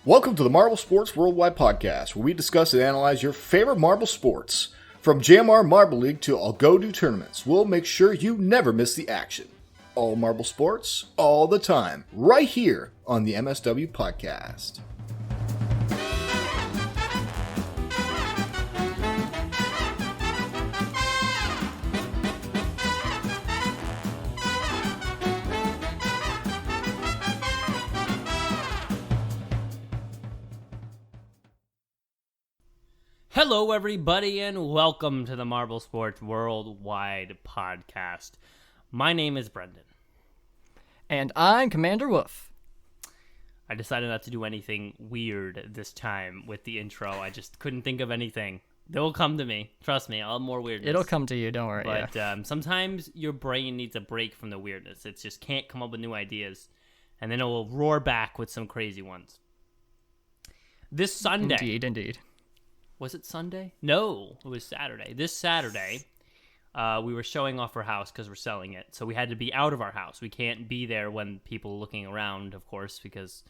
Welcome to the Marble Sports Worldwide Podcast, where we discuss and analyze your favorite marble sports. From JMR Marble League to Algodo tournaments, we'll make sure you never miss the action. All marble sports, all the time, right here on the MSW Podcast. Hello, everybody, and welcome to the Marble Sports Worldwide Podcast. My name is Brendan. And I'm Commander Wolf. I decided not to do anything weird this time with the intro. I just couldn't think of anything. They will come to me. Trust me, I'll have more weirdness. It'll come to you, don't worry. But sometimes your brain needs a break from the weirdness. It just can't come up with new ideas. And then it will roar back with some crazy ones. This Sunday... Indeed. Was it Sunday? No, it was Saturday. This Saturday, we were showing off our house because we're selling it. So we had to be out of our house. We can't be there when people are looking around, of course, because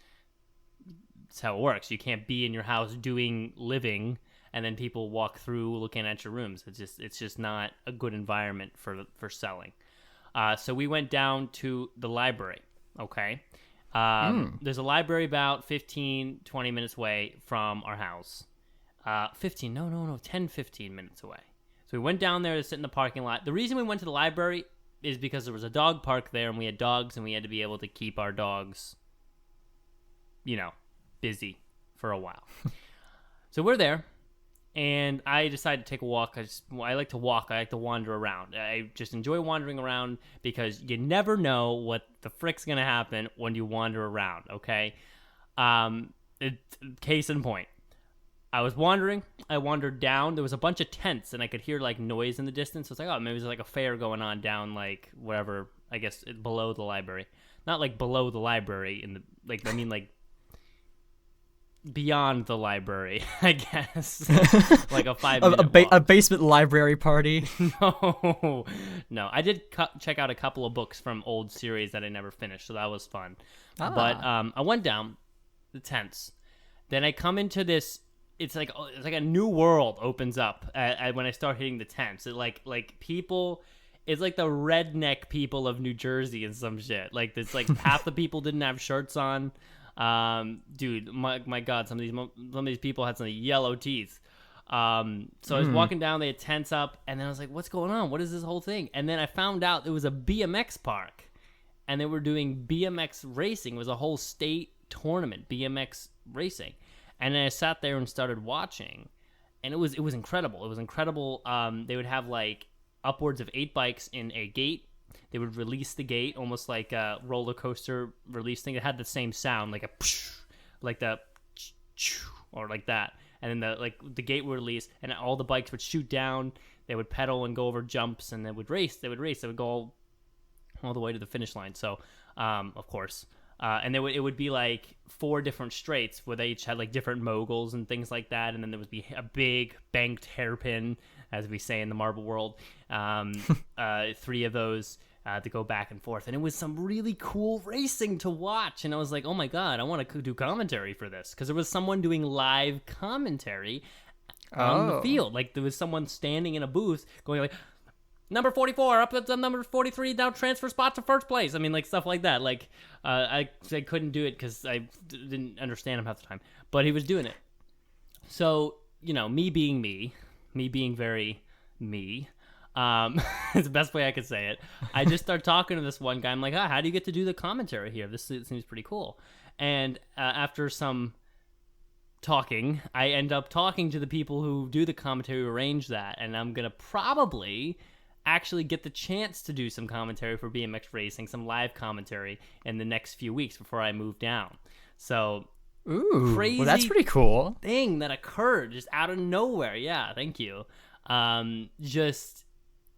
that's how it works. You can't be in your house doing living, and then people walk through looking at your rooms. It's just not a good environment for selling. So we went down to the library, okay? There's a library about 15, 20 minutes away from our house. 10, 15 minutes away. So we went down there to sit in the parking lot. The reason we went to the library is because there was a dog park there, and we had dogs, and we had to be able to keep our dogs, busy for a while. So we're there, and I decided to take a walk. I like to walk. I like to wander around. I just enjoy wandering around because you never know what the frick's going to happen when you wander around, okay? Case in point. I was wandering. I wandered down. There was a bunch of tents, and I could hear, noise in the distance. So it's like, oh, maybe there's, a fair going on down, wherever, I guess, below the library. Not, below the library, beyond the library, I guess. Like a 5-minute walk. A basement library party. No. I did check out a couple of books from old series that I never finished, so that was fun. But I went down the tents. Then I come into this... It's like a new world opens up when I start hitting the tents. It people, it's like the redneck people of New Jersey and some shit. It's half the people didn't have shirts on. Dude, my God, some of these people had some yellow teeth. So I was walking down, they had tents up, and then I was like, what's going on? What is this whole thing? And then I found out it was a BMX park, and they were doing BMX racing. It was a whole state tournament, BMX racing. And then I sat there and started watching, and it was incredible. It was incredible. They would have upwards of 8 bikes in a gate. They would release the gate almost like a roller coaster release thing. It had the same sound, like a psh, like the or like that. And then the gate would release, and all the bikes would shoot down. They would pedal and go over jumps, and they would race. They would go all the way to the finish line. So, of course. And it would be 4 different straights where they each had different moguls and things like that. And then there would be a big banked hairpin, as we say in the marble world. 3 of those to go back and forth. And it was some really cool racing to watch. And I was like, oh my God, I want to do commentary for this. Because there was someone doing live commentary on the field. There was someone standing in a booth going number 44 up to number 43, now transfer spot to first place. I mean, stuff like that. I couldn't do it because I didn't understand him half the time. But he was doing it. So, me being very me, it's the best way I could say it. I just start talking to this one guy. I'm like, how do you get to do the commentary here? This seems pretty cool. And after some talking, I end up talking to the people who do the commentary, who arrange that. And I'm going to probably... actually get the chance to do some commentary for BMX racing, some live commentary in the next few weeks before I move down. So, crazy. Well, that's pretty cool. Thing that occurred just out of nowhere. Yeah, thank you. Just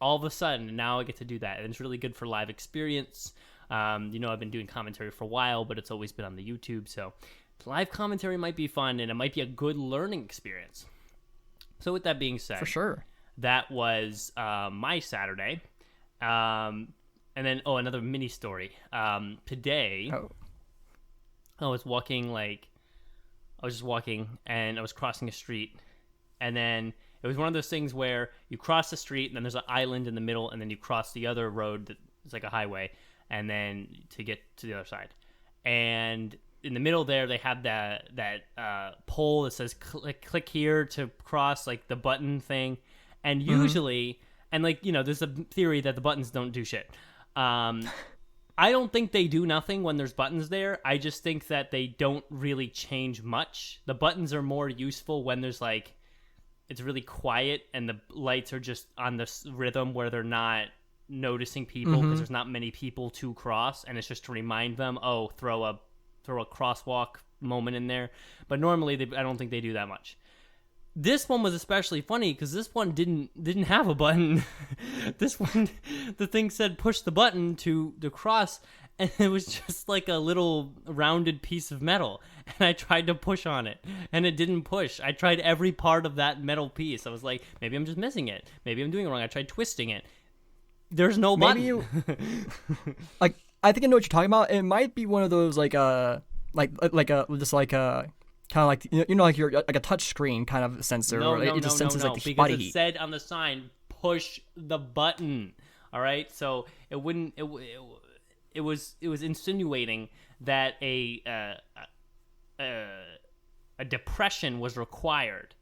all of a sudden, now I get to do that, and it's really good for live experience. I've been doing commentary for a while, but it's always been on the YouTube. So, live commentary might be fun, and it might be a good learning experience. So, with that being said, for sure. That was my Saturday. And then, another mini story. Today, I was walking I was just walking and I was crossing a street, and then it was one of those things where you cross the street and then there's an island in the middle, and then you cross the other road that's like a highway, and then to get to the other side. And in the middle there, they have that pole that says click here to cross, like the button thing. And usually, and like, there's a theory that the buttons don't do shit. I don't think they do nothing when there's buttons there. I just think that they don't really change much. The buttons are more useful when there's like, it's really quiet and the lights are just on this rhythm where they're not noticing people because there's not many people to cross, and it's just to remind them, throw a crosswalk moment in there. But normally I don't think they do that much. This one was especially funny because this one didn't have a button. This one, the thing said push the button to cross, and it was just like a little rounded piece of metal. And I tried to push on it, and it didn't push. I tried every part of that metal piece. I was like, maybe I'm just missing it. Maybe I'm doing it wrong. I tried twisting it. There's no button. Like, I think I know what you're talking about. It might be one of those like kind of like like you're like a touch screen kind of sensor. No, it just senses like the because body it heat. said on the sign, push the button. All right, so it wouldn't. It was insinuating that a depression was required,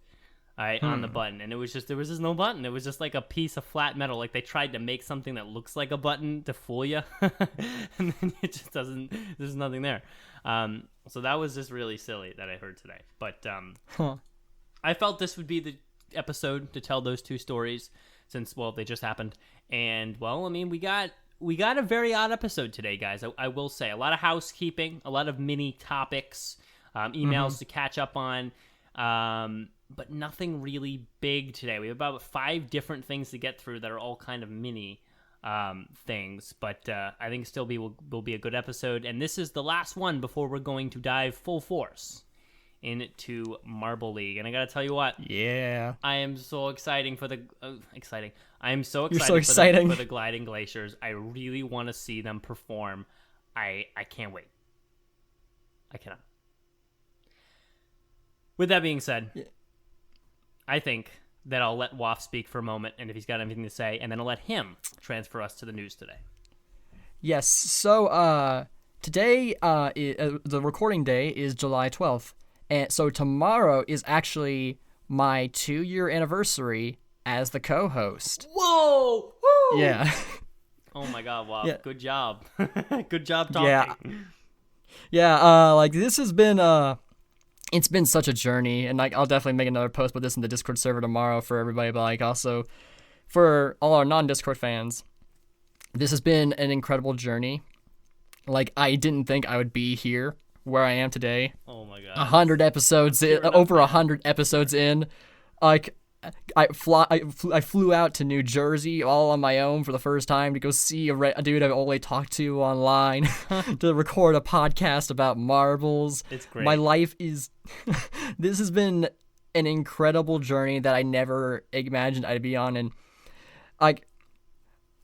on the button, and there was just no button. It was just like a piece of flat metal. Like they tried to make something that looks like a button to fool you, and then it just doesn't. There's nothing there. So that was just really silly that I heard today. But I felt this would be the episode to tell those two stories since, well, they just happened. And, well, I mean, we got a very odd episode today, guys. I will say a lot of housekeeping, a lot of mini topics, emails to catch up on, but nothing really big today. We have about 5 different things to get through that are all kind of mini things, but I think still will be a good episode. And this is the last one before we're going to dive full force into Marble League. And I gotta tell you what, I am so exciting for the exciting. I am so excited for the gliding glaciers. I really want to see them perform. I can't wait. I cannot. With that being said, I think that I'll let Waff speak for a moment, and if he's got anything to say, and then I'll let him transfer us to the news today. Yes, so today, the recording day is July 12th, and so tomorrow is actually my 2-year anniversary as the co-host. Whoa! Woo! Yeah. Oh my god, Waff, yeah. Good job. Good job talking. Yeah, like this has been, it's been such a journey, and like I'll definitely make another post about this in the Discord server tomorrow for everybody, but like also for all our non-Discord fans, this has been an incredible journey. Like I didn't think I would be here where I am today. Oh my god. 100 episodes in, over 100 episodes in. Like I flew out to New Jersey all on my own for the first time to go see a dude I've only talked to online to record a podcast about marbles. It's great. My life is this has been an incredible journey that I never imagined I'd be on, and like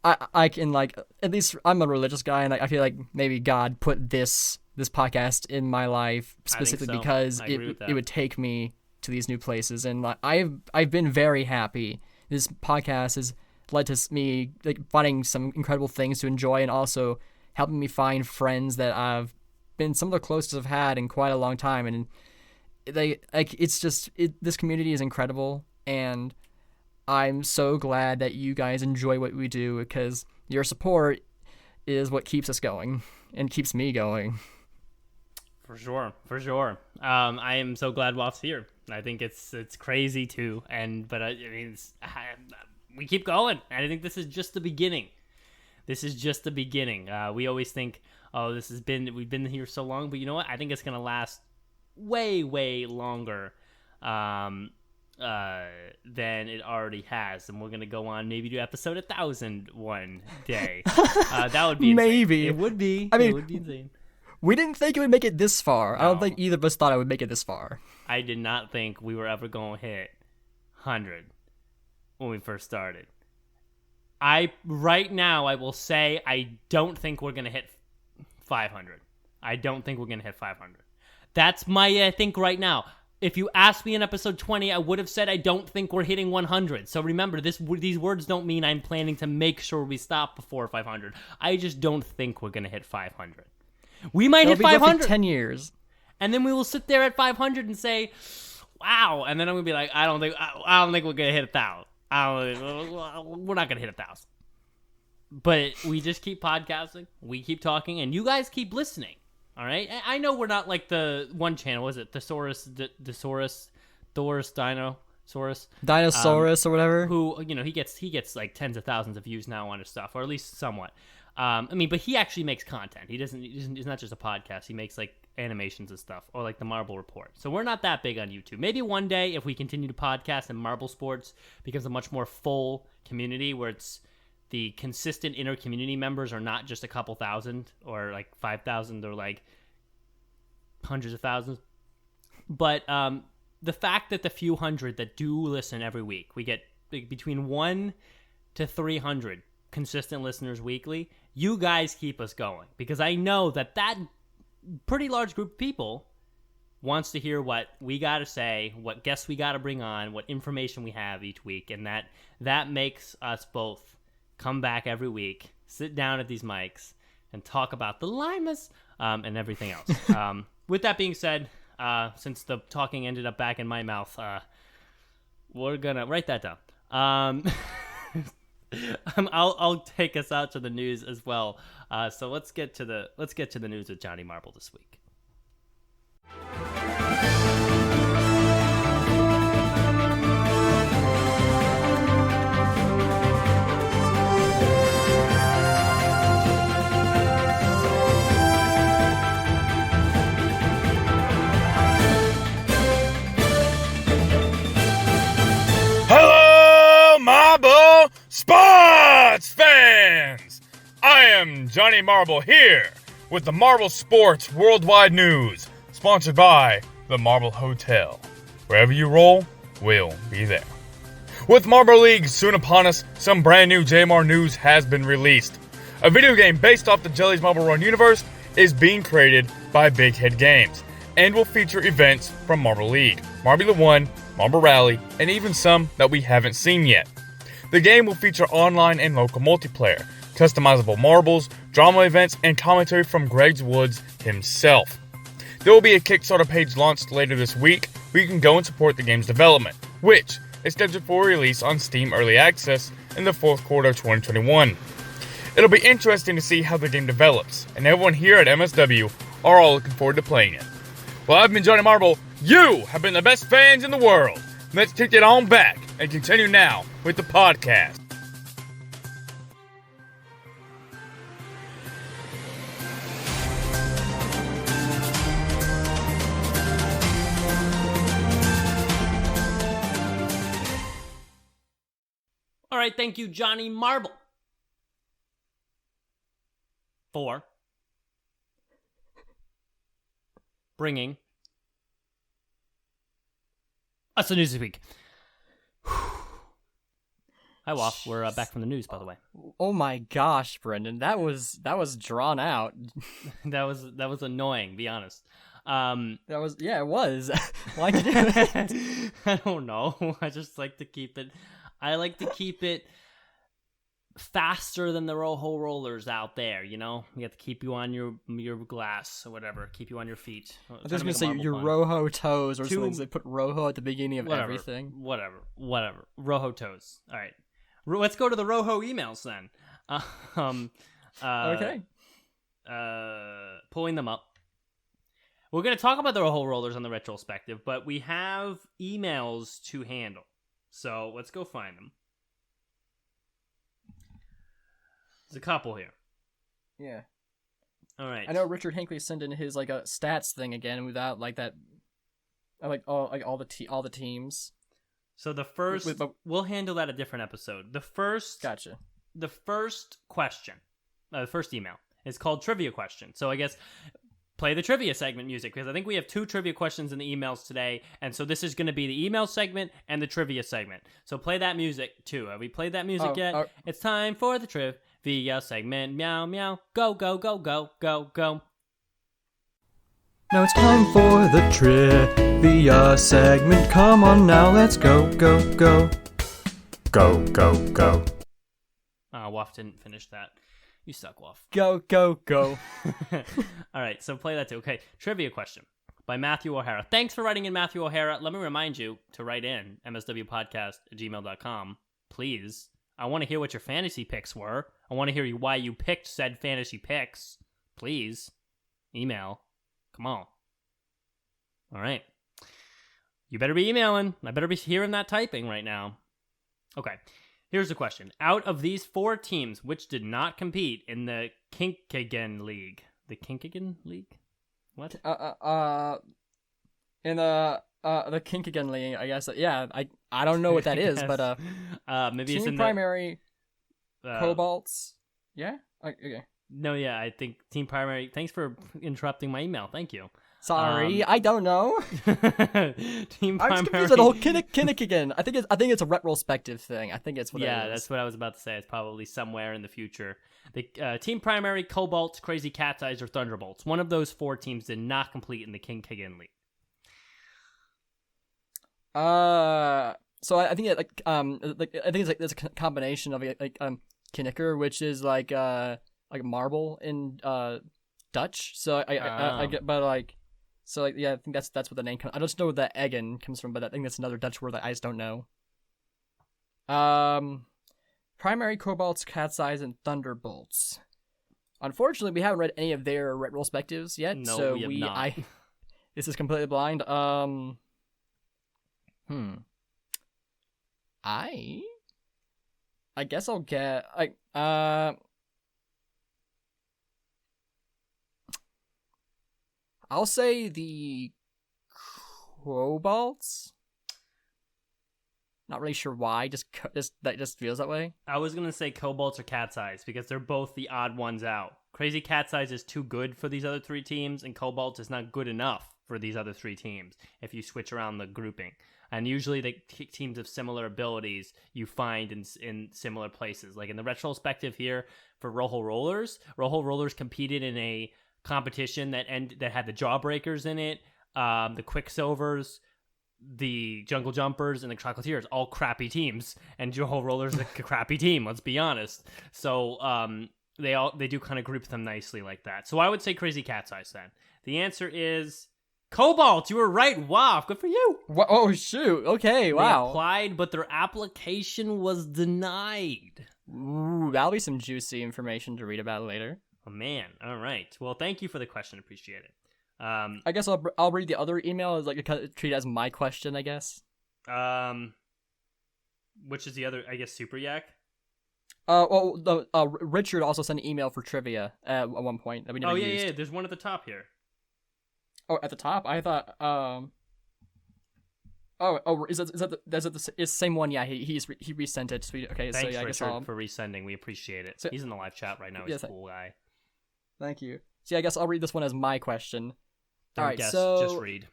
I can like, at least I'm a religious guy, and I feel like maybe God put this podcast in my life specifically because it would take me to these new places, and I've been very happy. This podcast has led to me like finding some incredible things to enjoy, and also helping me find friends that I've been some of the closest I've had in quite a long time. And this community is incredible, and I'm so glad that you guys enjoy what we do, because your support is what keeps us going and keeps me going. For sure. I am so glad Waff's here. I think it's crazy too, but I mean, we keep going. And I think this is just the beginning. We always think, we've been here so long, but you know what? I think it's gonna last way, way longer than it already has, and we're gonna go on maybe to episode 1,000 one day. That would be insane. Maybe it would be. I mean, it would be insane. We didn't think it would make it this far. No. I don't think either of us thought I would make it this far. I did not think we were ever going to hit 100 when we first started. Right now, I will say I don't think we're going to hit 500. I don't think we're going to hit 500. That's my think right now. If you asked me in episode 20, I would have said I don't think we're hitting 100. So remember, these words don't mean I'm planning to make sure we stop before 500. I just don't think we're going to hit 500. We might hit 500. 10 years. And then we will sit there at 500 and say, wow. And then I'm going to be like, I don't think we're going to hit 1,000. We're not going to hit 1,000. But we just keep podcasting. We keep talking. And you guys keep listening. All right, I know we're not like the one channel. Was it Dinosaurus, Dinosaurus or whatever? Who he gets like tens of thousands of views now on his stuff, or at least somewhat. But he actually makes content. He's not just a podcast. He makes like animations and stuff, or like the Marble Report. So we're not that big on YouTube. Maybe one day if we continue to podcast and Marble Sports becomes a much more full community where it's the consistent inner community members are not just a couple thousand or like 5,000 or like hundreds of thousands. But the fact that the few hundred that do listen every week, we get between 1 to 300 consistent listeners weekly, you guys keep us going. Because I know that pretty large group of people wants to hear what we got to say, what guests we got to bring on, what information we have each week. And that makes us both come back every week, sit down at these mics, and talk about the Limas and everything else. With that being said, since the talking ended up back in my mouth, we're gonna write that down. I'll take us out to the news as well. So let's get to the news with Johnny Marble this week. Hello, Marble Sports fans! I am Johnny Marble here with the Marble Sports Worldwide News, sponsored by the Marble Hotel. Wherever you roll, we'll be there. With Marble League soon upon us, some brand new JMR news has been released. A video game based off the Jelly's Marble Run universe is being created by Big Head Games and will feature events from Marble League, Marble 1, Marble Rally, and even some that we haven't seen yet. The game will feature online and local multiplayer, customizable marbles, drama events, and commentary from Greg Woods himself. There will be a Kickstarter page launched later this week where you can go and support the game's development, which is scheduled for release on Steam Early Access in the fourth quarter of 2021. It'll be interesting to see how the game develops, and everyone here at MSW are all looking forward to playing it. Well, I've been Johnny Marble. You have been the best fans in the world. Let's kick it on back and continue now with the podcast. All right, thank you, Johnny Marble, for bringing us the news this week. Hi, Wolf. We're back from the news, by the way. Oh my gosh, Brendan, that was drawn out. that was annoying. Be honest. It was. Why'd you do it? I don't know. I just like to keep it. I like to keep it faster than the Rojo rollers out there, you know? You have to keep you on your glass or whatever, keep you on your feet. I was going to say your Rojo toes or something. They put Rojo at the beginning of everything. Whatever. Rojo toes. All right. Let's go to the Rojo emails then. Okay. Pulling them up. We're going to talk about the Rojo rollers on the RetRollSpective, but we have emails to handle. So let's go find them. There's a couple here. Yeah. All right. I know Richard Hinckley sent in his like a stats thing again without like that. All the teams. So the first, we'll handle that a different episode. Gotcha. The first question, the first email is called Trivia Question. So I guess play the trivia segment music because I think we have 2 trivia questions in the emails today, and so this is going to be the email segment and the trivia segment. So play that music too. Have we played that music yet? It's time for the trivia segment. Meow meow. Go go go go go go. Now it's time for the trivia a segment. Come on now, let's go, go, go. Go, go, go. Waff didn't finish that. You suck, Waff. Go, go, go. All right, so play that too. Okay, trivia question by Matthew O'Hara. Thanks for writing in, Matthew O'Hara. Let me remind you to write in mswpodcast@gmail.com, please. I want to hear what your fantasy picks were. I want to hear why you picked said fantasy picks. Please. Email. Come on. All right. You better be emailing. I better be hearing that typing right now. Okay. Here's the question. Out of these 4 teams, which did not compete in the Kinkagen League? The Kinkagen League? What? In the Kinkagen League, I guess. Yeah, I don't know what that is, but maybe team it's in primary Cobalts. Yeah? Okay. No, yeah, I think team primary. Thanks for interrupting my email. Thank you. Sorry, I don't know. Team I'm primary. confused with the whole Kinkagen. I think it's a RetRollSpective thing. I think it's what it is. Yeah, that's what I was about to say. It's probably somewhere in the future. The team primary, Cobalts, Crazy Cat's Eyes, or Thunderbolts. One of those 4 teams did not complete in the Kinkagen League. So I think it's a combination of Kinnicker, which is like marble in Dutch. So I get, but yeah, I think that's what the name comes. I just know where the Eggen comes from, but I think that's another Dutch word that I just don't know. Primary Cobalts, Cat's Eyes, and Thunderbolts. Unfortunately, we haven't read any of their RetRollSpectives yet, No, so we have not. This is completely blind. I guess I'll get I'll say the Cobalts. Not really sure why. That just feels that way. I was gonna say Cobalts or Cat's Eyes because they're both the odd ones out. Crazy Cat's Eyes is too good for these other 3 teams, and Cobalts is not good enough for these other 3 teams if you switch around the grouping. And usually the teams of similar abilities you find in similar places. Like in the RetRollSpective here for Rojo Rollers competed in a competition that had the Jawbreakers in it, the Quicksilvers, the Jungle Jumpers, and the Chocolatiers, all crappy teams. And Rojo Rollers is a crappy team, let's be honest. So they do kind of group them nicely like that. So I would say Crazy Cat's Eyes then. The answer is Cobalt. You were right. Wow, good for you. Oh shoot. Okay. Wow. They applied, but their application was denied. Ooh, that'll be some juicy information to read about later. Oh man. All right. Well, thank you for the question. Appreciate it. I guess I'll read the other email as treat it as my question. I guess. Which is the other? I guess Super Yak. Richard also sent an email for trivia at one point that we never used. Yeah. There's one at the top here. Oh, at the top? I thought. Is that the same one? Yeah, he resent it. So okay, thanks, so yeah, I guess Richard, for resending. We appreciate it. He's in the live chat right now. He's a cool guy. Thank you. So yeah, I guess I'll read this one as my question. Don't all right, guess, so just read.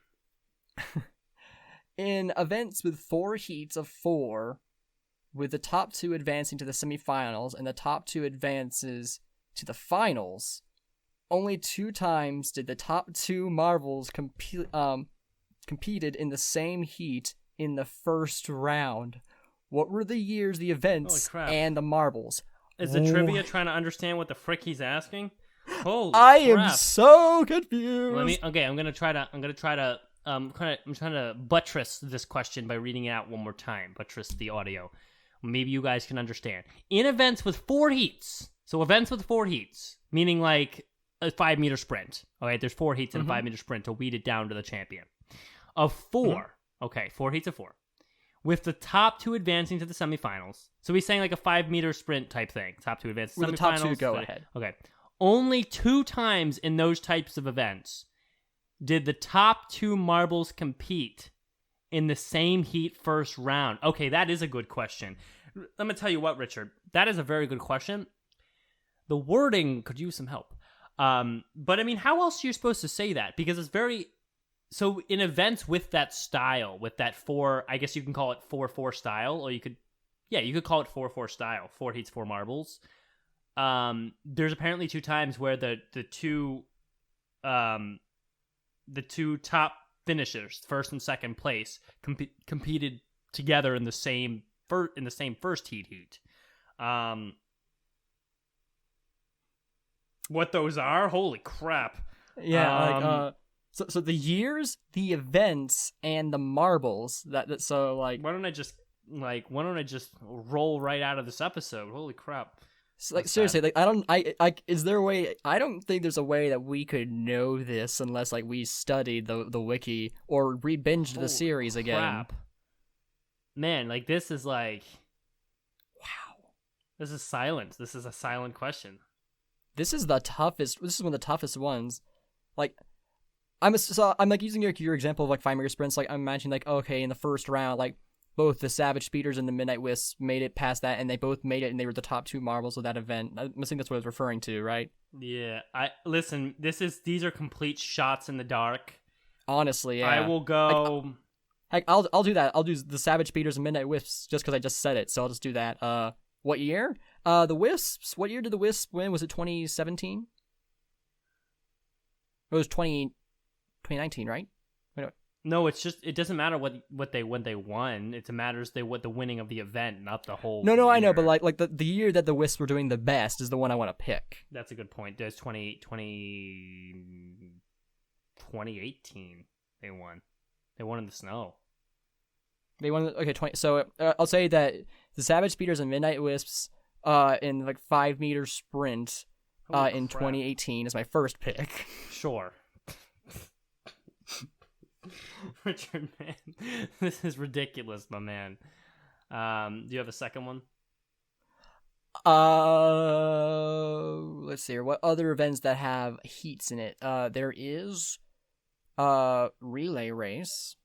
In events with 4 heats of 4, with the top 2 advancing to the semifinals and the top 2 advances to the finals, only 2 times did the top 2 marbles competed in the same heat in the first round. What were the years, the events, and the marbles? Is the trivia trying to understand what the frick he's asking? Holy I crap. am so confused. I'm trying to buttress this question by reading it out one more time. Buttress the audio. Maybe you guys can understand. In events with 4 heats. So events with 4 heats, meaning like a 5-meter sprint. Okay, there's 4 heats in a 5-meter sprint to weed it down to the champion. Of 4. Okay, 4 heats of 4. With the top 2 advancing to the semifinals. So he's saying like a 5-meter sprint type thing. Top 2 advance to the semifinals. The top 2 go ahead. Okay. Only 2 times in those types of events did the top 2 marbles compete in the same heat first round. Okay, that is a good question. Let me tell you what, Richard. That is a very good question. The wording could use some help. But I mean, how else are you supposed to say that? Because it's very... So in events with that style, with that 4... I guess you can call it 4-4 style, or you could... Yeah, you could call it 4-4 style. 4 heats, 4 marbles. There's apparently 2 times where the two top finishers, first and second place, competed together in the same first heat. What those are? Holy crap! Yeah, so the years, the events, and the marbles. So like. Why don't I just roll right out of this episode? Holy crap! Like seriously, like is there a way? I don't think there's a way that we could know this unless like we studied the wiki or re-binged the series again. Crap. Man, like this is like, wow. This is silent. This is a silent question. This is the toughest. This is one of the toughest ones. Like, I'm like using your example of like 5 meter sprints. Like I'm imagining like, okay, in the first round, like both the Savage Speeders and the Midnight Wisps made it past that, and they both made it, and they were the top 2 marbles of that event. I'm assuming that's what I was referring to, right? Yeah. Listen. These are complete shots in the dark. Honestly, yeah. I will go. Heck, I'll do that. I'll do the Savage Speeders and Midnight Wisps just because I just said it. So I'll just do that. What year? The Wisps. What year did the Wisps win? Was it 2017? It was 2019, right? Wait. No, it's just it doesn't matter when they won. It matters what the winning of the event, not the whole. No, year. I know, but like the year that the Wisps were doing the best is the one I want to pick. That's a good point. There's 2018. They won. They won in the snow. They won. Okay, 20. So I'll say that the Savage Speeders and Midnight Wisps, in like 5 meter sprint, in 2018 is my first pick. Sure. Richard, man, this is ridiculous, my man. Do you have a second one? Let's see here. What other events that have heats in it? There is, relay race.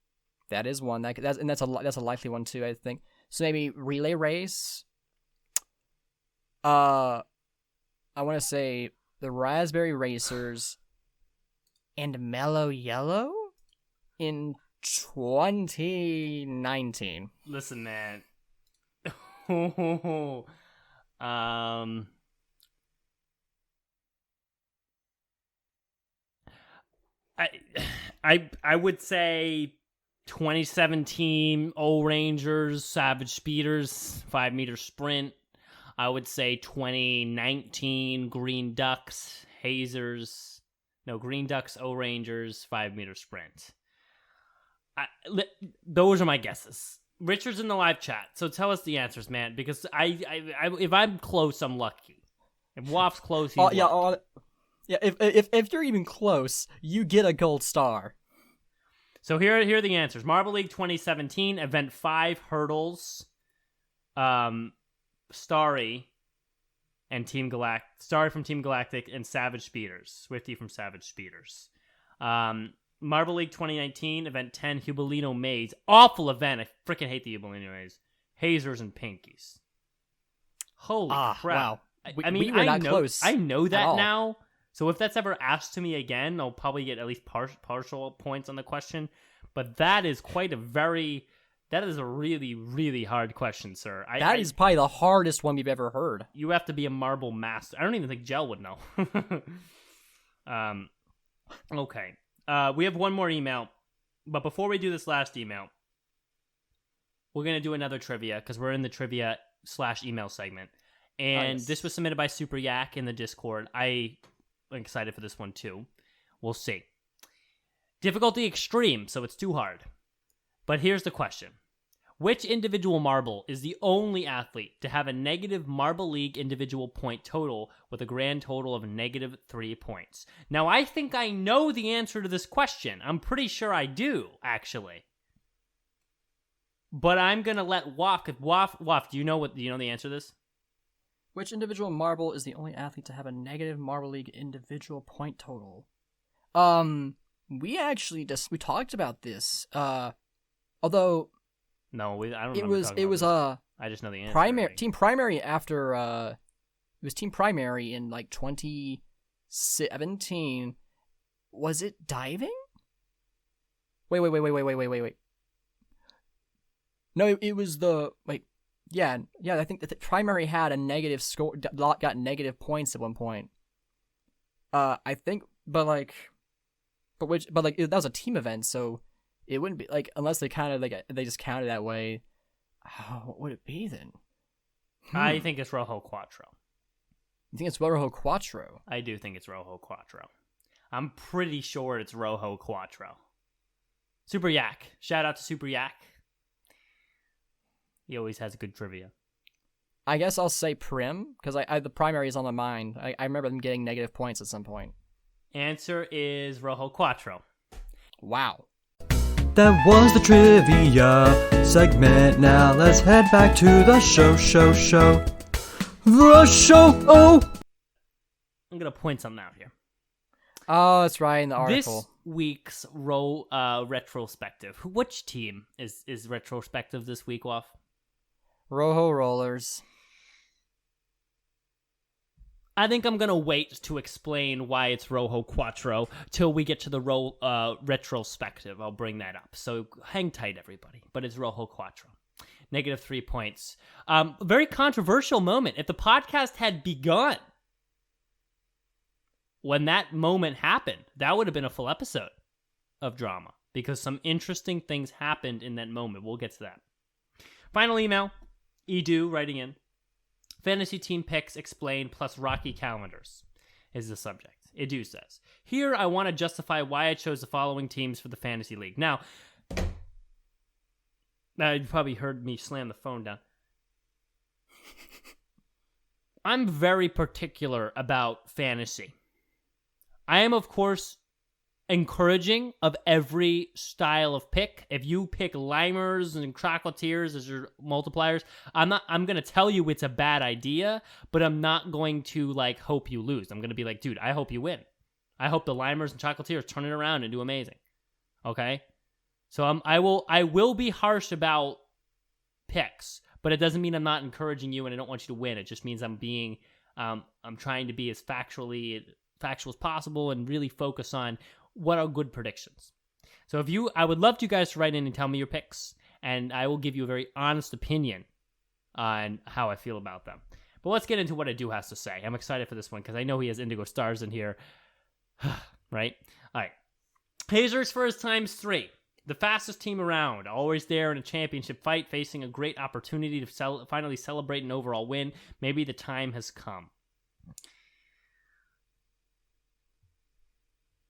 That is one that's a likely one too, I think. So maybe relay race. I want to say the Raspberry Racers and Mellow Yellow in 2019. Listen, man. I would say 2017 O-Rangers, Savage Speeders, 5 meter sprint. I would say 2019 Green Ducks, Hazers. No, Green Ducks, O-Rangers, 5 meter sprint. Those are my guesses. Richard's in the live chat, so tell us the answers, man. Because if I'm close, I'm lucky. If Waff's close, he's lucky. Yeah. If you're even close, you get a gold star. So here are the answers. Marble League 2017, Event 5, Hurdles, Starry, and Starry from Team Galactic, and Savage Speeders. Swifty from Savage Speeders. Marble League 2019, Event 10, Hubelino Maze. Awful event. I freaking hate the Hubelino Maze. Hazers and Pinkies. Holy crap. Wow. We were not close. I know that now. So if that's ever asked to me again, I'll probably get at least partial points on the question. But that is that is a really, really hard question, sir. That is probably the hardest one we've ever heard. You have to be a marble master. I don't even think Gel would know. Okay. We have one more email. But before we do this last email, we're going to do another trivia because we're in the trivia/email segment. And This was submitted by Super Yak in the Discord. I'm excited for this one too. We'll see. Difficulty extreme, so it's too hard. But here's the question. Which individual marble is the only athlete to have a negative Marble League individual point total with a grand total of -3 points? Now, I think I know the answer to this question. I'm pretty sure I do, actually. But I'm going to let Waf, do you know the answer to this? Which individual marble is the only athlete to have a negative Marble League individual point total? We actually we talked about this. Although no, I don't. It was I just know the answer. Team primary after it was team primary in like 2017. Was it diving? Wait. No, it was the Yeah, I think that the primary had a negative score, got negative points at one point. I think, that was a team event, so it wouldn't be like unless they kind of like they just counted that way. Oh, what would it be then? I think it's Rojo Quattro. You think it's Rojo Quattro? I do think it's Rojo Quattro. I'm pretty sure it's Rojo Quattro. Super Yak. Shout out to Super Yak. He always has good trivia. I guess I'll say Prim, because I the primary is on my mind. I remember them getting negative points at some point. Answer is Rojo Quattro. Wow. That was the trivia segment. Now let's head back to the show. The show! Oh! I'm going to point something out here. Oh, that's right, in the article. This week's RetRollSpective. Which team is RetRollSpective this week, Waff? Rojo Rollers. I think I'm going to wait to explain why it's Rojo Quattro till we get to the RetRollSpective. I'll bring that up. So hang tight, everybody. But it's Rojo Quattro. Negative 3 points. Very controversial moment. If the podcast had begun when that moment happened, that would have been a full episode of drama because some interesting things happened in that moment. We'll get to that. Final email. Edu writing in. Fantasy team picks explained plus Rocky calendars is the subject. Edu says, here I want to justify why I chose the following teams for the fantasy league. Now you probably heard me slam the phone down. I'm very particular about fantasy. I am, of course, encouraging of every style of pick. If you pick limers and chocolatiers as your multipliers, I'm going to tell you it's a bad idea, but I'm not going to like hope you lose. I'm going to be like, dude, I hope you win. I hope the limers and chocolatiers turn it around and do amazing. Okay? So I will be harsh about picks, but it doesn't mean I'm not encouraging you and I don't want you to win. It just means I'm trying to be as factual as possible and really focus on what are good predictions. So I would love you guys to write in and tell me your picks, and I will give you a very honest opinion on how I feel about them. But let's get into what Edu has to say. I'm excited for this one because I know he has Indigo Stars in here. Right? All right. Hazers for his ×3. The fastest team around, always there in a championship fight, facing a great opportunity to finally celebrate an overall win. Maybe the time has come.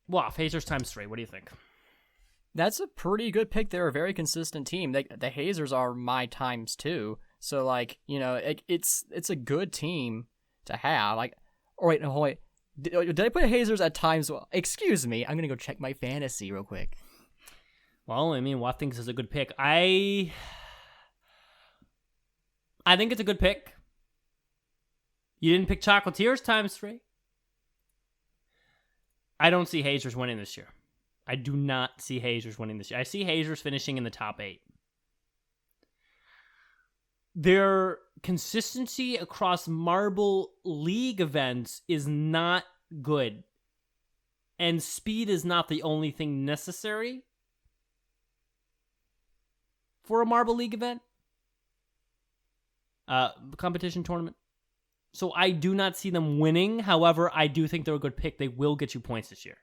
Wow, Hazers ×3. What do you think? That's a pretty good pick. They're a very consistent team. The Hazers are my ×2. So, like, you know, it's a good team to have. Like, oh, wait, no, wait. Did I put Hazers at times? Well, excuse me. I'm going to go check my fantasy real quick. Well, I mean, Watt thinks it's a good pick. I think it's a good pick. You didn't pick Chocolatiers ×3. I don't see Hazers winning this year. I do not see Hazers winning this year. I see Hazers finishing in the top 8. Their consistency across Marble League events is not good. And speed is not the only thing necessary for a Marble League event. Competition tournament. So I do not see them winning. However, I do think they're a good pick. They will get you points this year.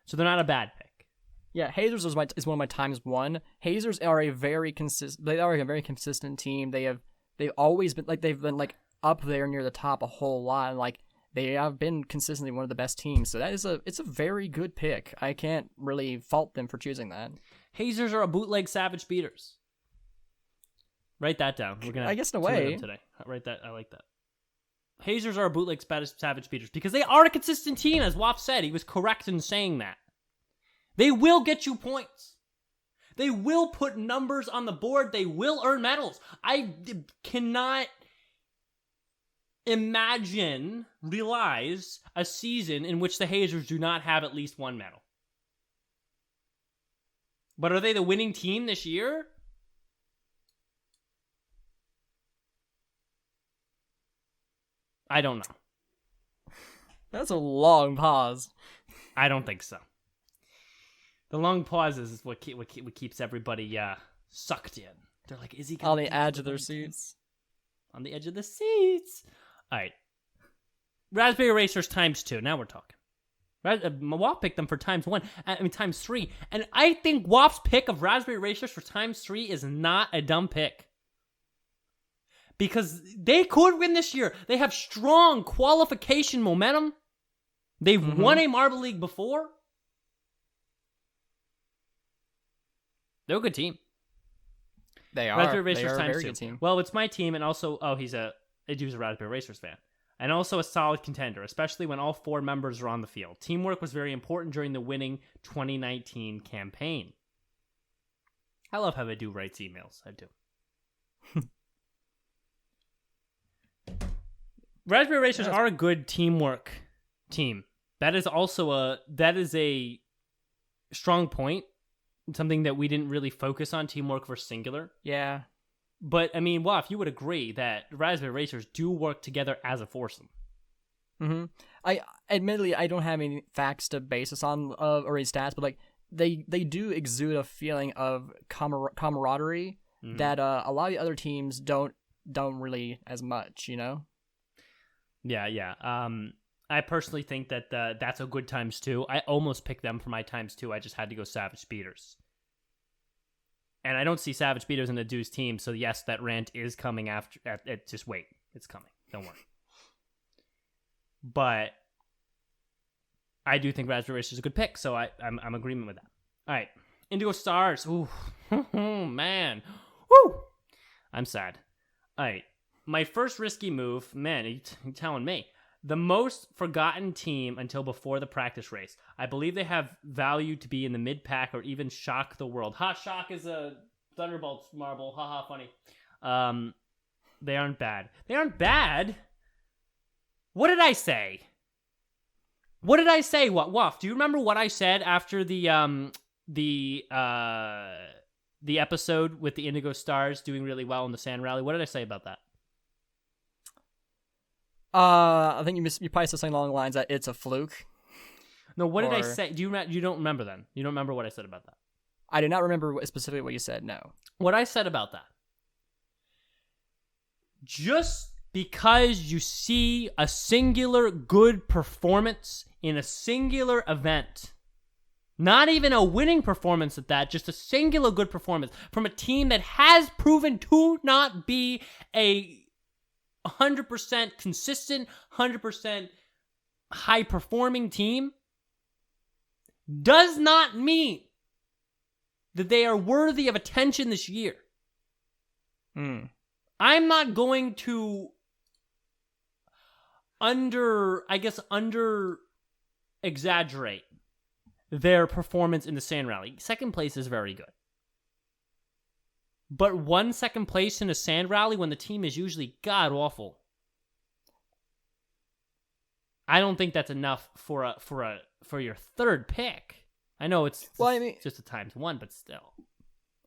So they're not a bad pick. Yeah, Hazers is one of my ×1. Hazers are a very consistent team. They've always been like up there near the top a whole lot, and like they have been consistently one of the best teams. So it's a very good pick. I can't really fault them for choosing that. Hazers are a bootleg Savage Beaters. Write that down. We're gonna I guess in a way today. Write that. I like that. Hazers are a bootleg Savage Beaters because they are a consistent team, as Waff said. He was correct in saying that. They will get you points. They will put numbers on the board. They will earn medals. I cannot realize a season in which the Hazers do not have at least one medal. But are they the winning team this year? I don't know. That's a long pause. I don't think so. The long pauses is what keeps everybody sucked in. They're like, is he on the edge of their seats? On the edge of the seats. All right. Raspberry Racers ×2. Now we're talking. WAF picked them for times 3. And I think WAF's pick of Raspberry Racers for times 3 is not a dumb pick. Because they could win this year. They have strong qualification momentum. They've won a Marble League before. They're a good team. They are. Raspberry Racers they are a times very 2. good team. Well, it's my team, and also, he's a Raspberry Racers fan. And also a solid contender, especially when all 4 members are on the field. Teamwork was very important during the winning 2019 campaign. I love how they do writes emails. I do. Raspberry Racers are a good teamwork team. That is a strong point. Something that we didn't really focus on, teamwork versus singular. Yeah. But, I mean, if you would agree that Raspberry Racers do work together as a foursome. Mm-hmm. Admittedly, I don't have any facts to base this on or any stats, but like they do exude a feeling of camaraderie that a lot of the other teams don't really as much, you know? Yeah. I personally think that that's a good times 2. I almost picked them for my times 2. I just had to go Savage Speeders. And I don't see Savage Speeders in the Deuce team, so yes, that rant is coming after. Just wait. It's coming. Don't worry. But I do think Raspberry Racers is a good pick, so I'm in agreement with that. All right. Indigo Stars. Ooh. Man. Woo! I'm sad. All right. My first risky move, man, you're telling me. The most forgotten team until before the practice race. I believe they have value to be in the mid-pack or even shock the world. Shock is a Thunderbolts marble. Funny. They aren't bad. They aren't bad? What did I say? Waff, do you remember what I said after the episode with the Indigo Stars doing really well in the Sand Rally? What did I say about that? I think you probably said something along the lines that it's a fluke. No, what did I say? You don't remember then? You don't remember what I said about that? I do not remember specifically what you said, no. What I said about that. Just because you see a singular good performance in a singular event, not even a winning performance at that, just a singular good performance from a team that has proven to not be a 100% consistent, 100% high-performing team, does not mean that they are worthy of attention this year. I'm not going to under-exaggerate their performance in the Sand Rally. Second place is very good. But 1 second place in a Sand Rally when the team is usually god-awful, I don't think that's enough for your third pick. I know it's just a times 1, but still.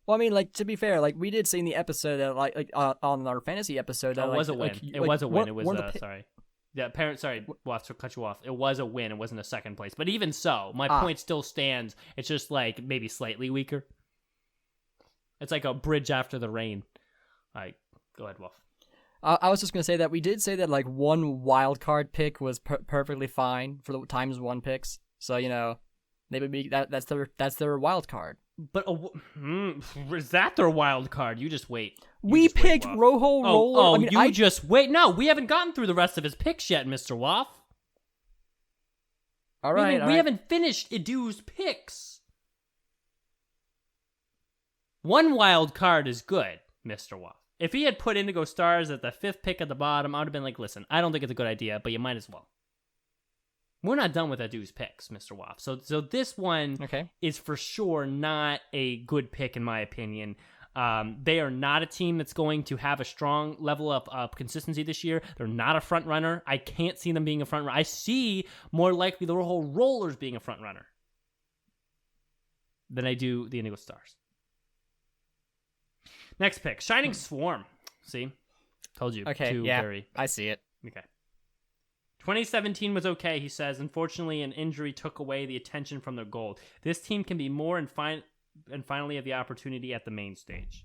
Well, I mean, like, to be fair, like, we did say in the episode that, like on our fantasy episode, that it was a win. It was a win. It was sorry. Yeah, we'll have to cut you off. It was a win. It wasn't a second place. But even so, my point still stands. It's just, like, maybe slightly weaker. It's like a bridge after the rain. All right, go ahead, Wolf. I was just going to say that we did say that, like, 1 wild card pick was perfectly fine for the times 1 picks. So, you know, they would be that's their wild card. But is that their wild card? You just wait. We picked Rojo Roller. Just wait. No, we haven't gotten through the rest of his picks yet, Mr. Waff. All right. We haven't finished Edu's picks. 1 wild card is good, Mr. Waff. If he had put Indigo Stars at the 5th pick at the bottom, I would have been like, listen, I don't think it's a good idea, but you might as well. We're not done with Edu's picks, Mr. Waff. So this one is for sure not a good pick, in my opinion. They are not a team that's going to have a strong level of consistency this year. They're not a front runner. I can't see them being a front runner. I see more likely the Rojo Rollers being a front runner than I do the Indigo Stars. Next pick, Shining Swarm. See? Told you. Okay, I see it. Okay. 2017 was okay, he says. Unfortunately, an injury took away the attention from their goal. This team can be more and finally have the opportunity at the main stage.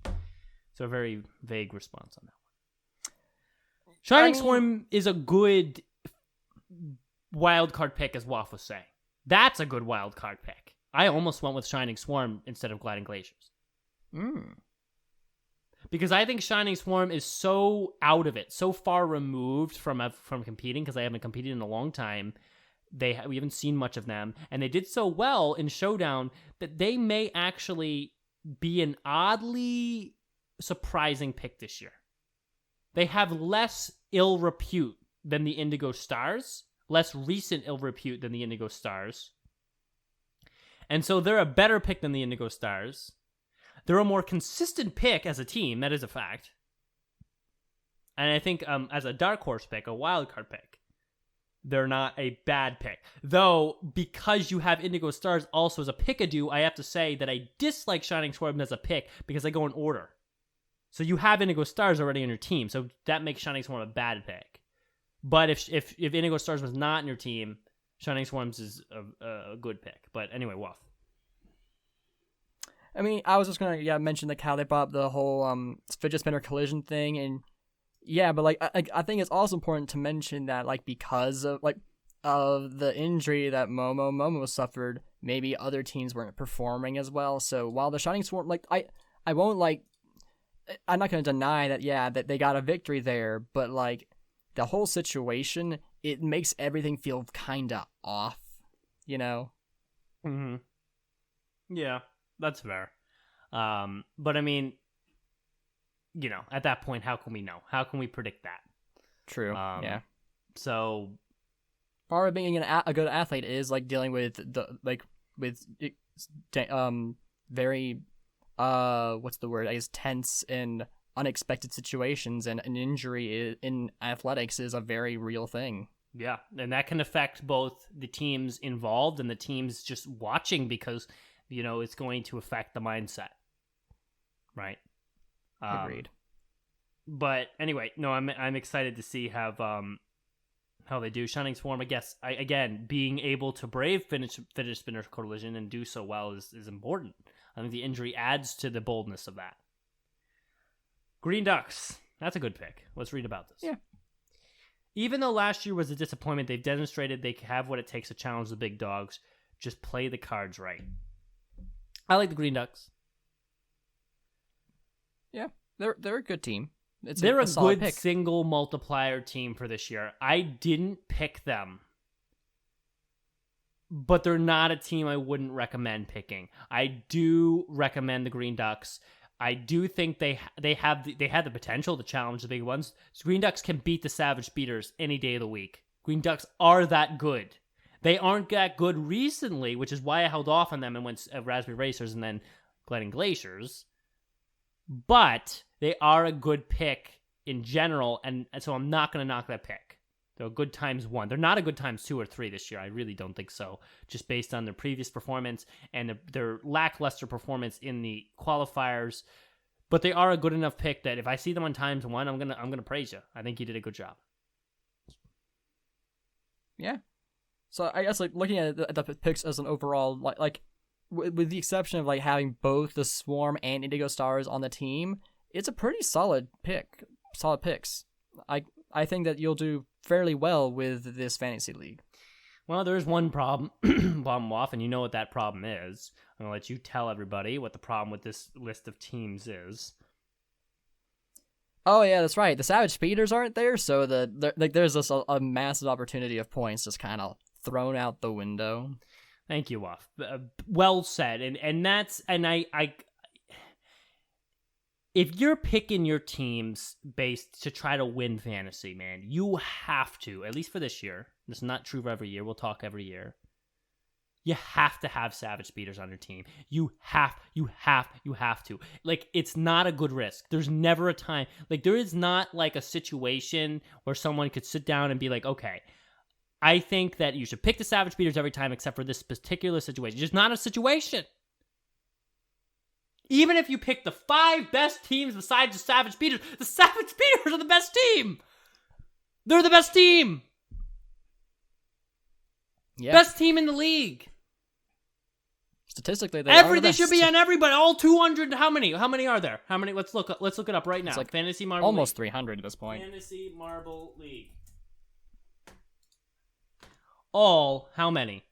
So a very vague response on that one. Shining Swarm is a good wild card pick, as Waff was saying. That's a good wild card pick. I almost went with Shining Swarm instead of Gliding Glaciers. Because I think Shining Swarm is so out of it, so far removed from competing, because I haven't competed in a long time. We haven't seen much of them, and they did so well in Showdown that they may actually be an oddly surprising pick this year. They have less ill repute than the Indigo Stars, less recent ill repute than the Indigo Stars. And so they're a better pick than the Indigo Stars. They're a more consistent pick as a team, that is a fact. And I think as a dark horse pick, a wild card pick, they're not a bad pick. Though, because you have Indigo Stars also as a pick-a-do, I have to say that I dislike Shining Swarm as a pick because they go in order. So you have Indigo Stars already on your team, so that makes Shining Swarm a bad pick. But if Indigo Stars was not in your team, Shining Swarms is a good pick. But anyway, Wuff. I mean, I was just gonna mention like how they brought up the whole fidget spinner collision thing, and but like I think it's also important to mention that like because of the injury that Momo suffered, maybe other teams weren't performing as well. So while the Shining Swarm, like I won't I'm not gonna deny that that they got a victory there, but like the whole situation, it makes everything feel kinda off, you know? Mm-hmm. Yeah. That's fair. But I mean, at that point, how can we know? How can we predict that? True. So part of being a good athlete is like dealing with very what's the word? I guess tense and unexpected situations, and an injury in athletics is a very real thing. Yeah, and that can affect both the teams involved and the teams just watching because it's going to affect the mindset, right? Agreed. But anyway, no, I'm excited to see how they do. Shining Swarm, I guess, again, being able to brave fidget spinner collision and do so well is important. I think the injury adds to the boldness of that. Green Ducks, that's a good pick. Let's read about this. Yeah. Even though last year was a disappointment, they've demonstrated they have what it takes to challenge the big dogs. Just play the cards right. I like the Green Ducks. Yeah, they're a good team. They're a good pick. single multiplier team for this year. I didn't pick them, but they're not a team I wouldn't recommend picking. I do recommend the Green Ducks. I do think they have the potential to challenge the big ones. So Green Ducks can beat the Savage Beaters any day of the week. Green Ducks are that good. They aren't that good recently, which is why I held off on them and went Raspberry Racers and then Gliding Glaciers. But they are a good pick in general, and so I'm not going to knock that pick. They're a good times 1. They're not a good times 2 or 3 this year. I really don't think so, just based on their previous performance and their lackluster performance in the qualifiers. But they are a good enough pick that if I see them on times 1, I'm gonna praise you. I think you did a good job. Yeah. So I guess looking at the picks as an overall, with the exception of having both the Swarm and Indigo Stars on the team, it's a pretty solid pick. Solid picks. I think that you'll do fairly well with this fantasy league. Well, there's one problem, Woff, and you know what that problem is. I'm gonna let you tell everybody what the problem with this list of teams is. Oh yeah, that's right. The Savage Speeders aren't there, so there's just a massive opportunity of points just kind of thrown out the window. Thank you, Wuff. Well said. And I if you're picking your teams based to try to win fantasy, man, you have to, at least for this year. This is not true for every year. We'll talk every year. You have to have Savage Speeders on your team. You have to. It's not a good risk. There's never a time. There is not a situation where someone could sit down and be like, okay, I think that you should pick the Savage Beaters every time except for this particular situation. It's just not a situation. Even if you pick the 5 best teams besides the Savage Beaters are the best team. They're the best team. Yeah. Best team in the league. Statistically, they should be on everybody. All 200. How many? How many are there? How many? Let's look it up right now. It's Fantasy Marble almost League. 300 at this point. Fantasy Marble League. All how many?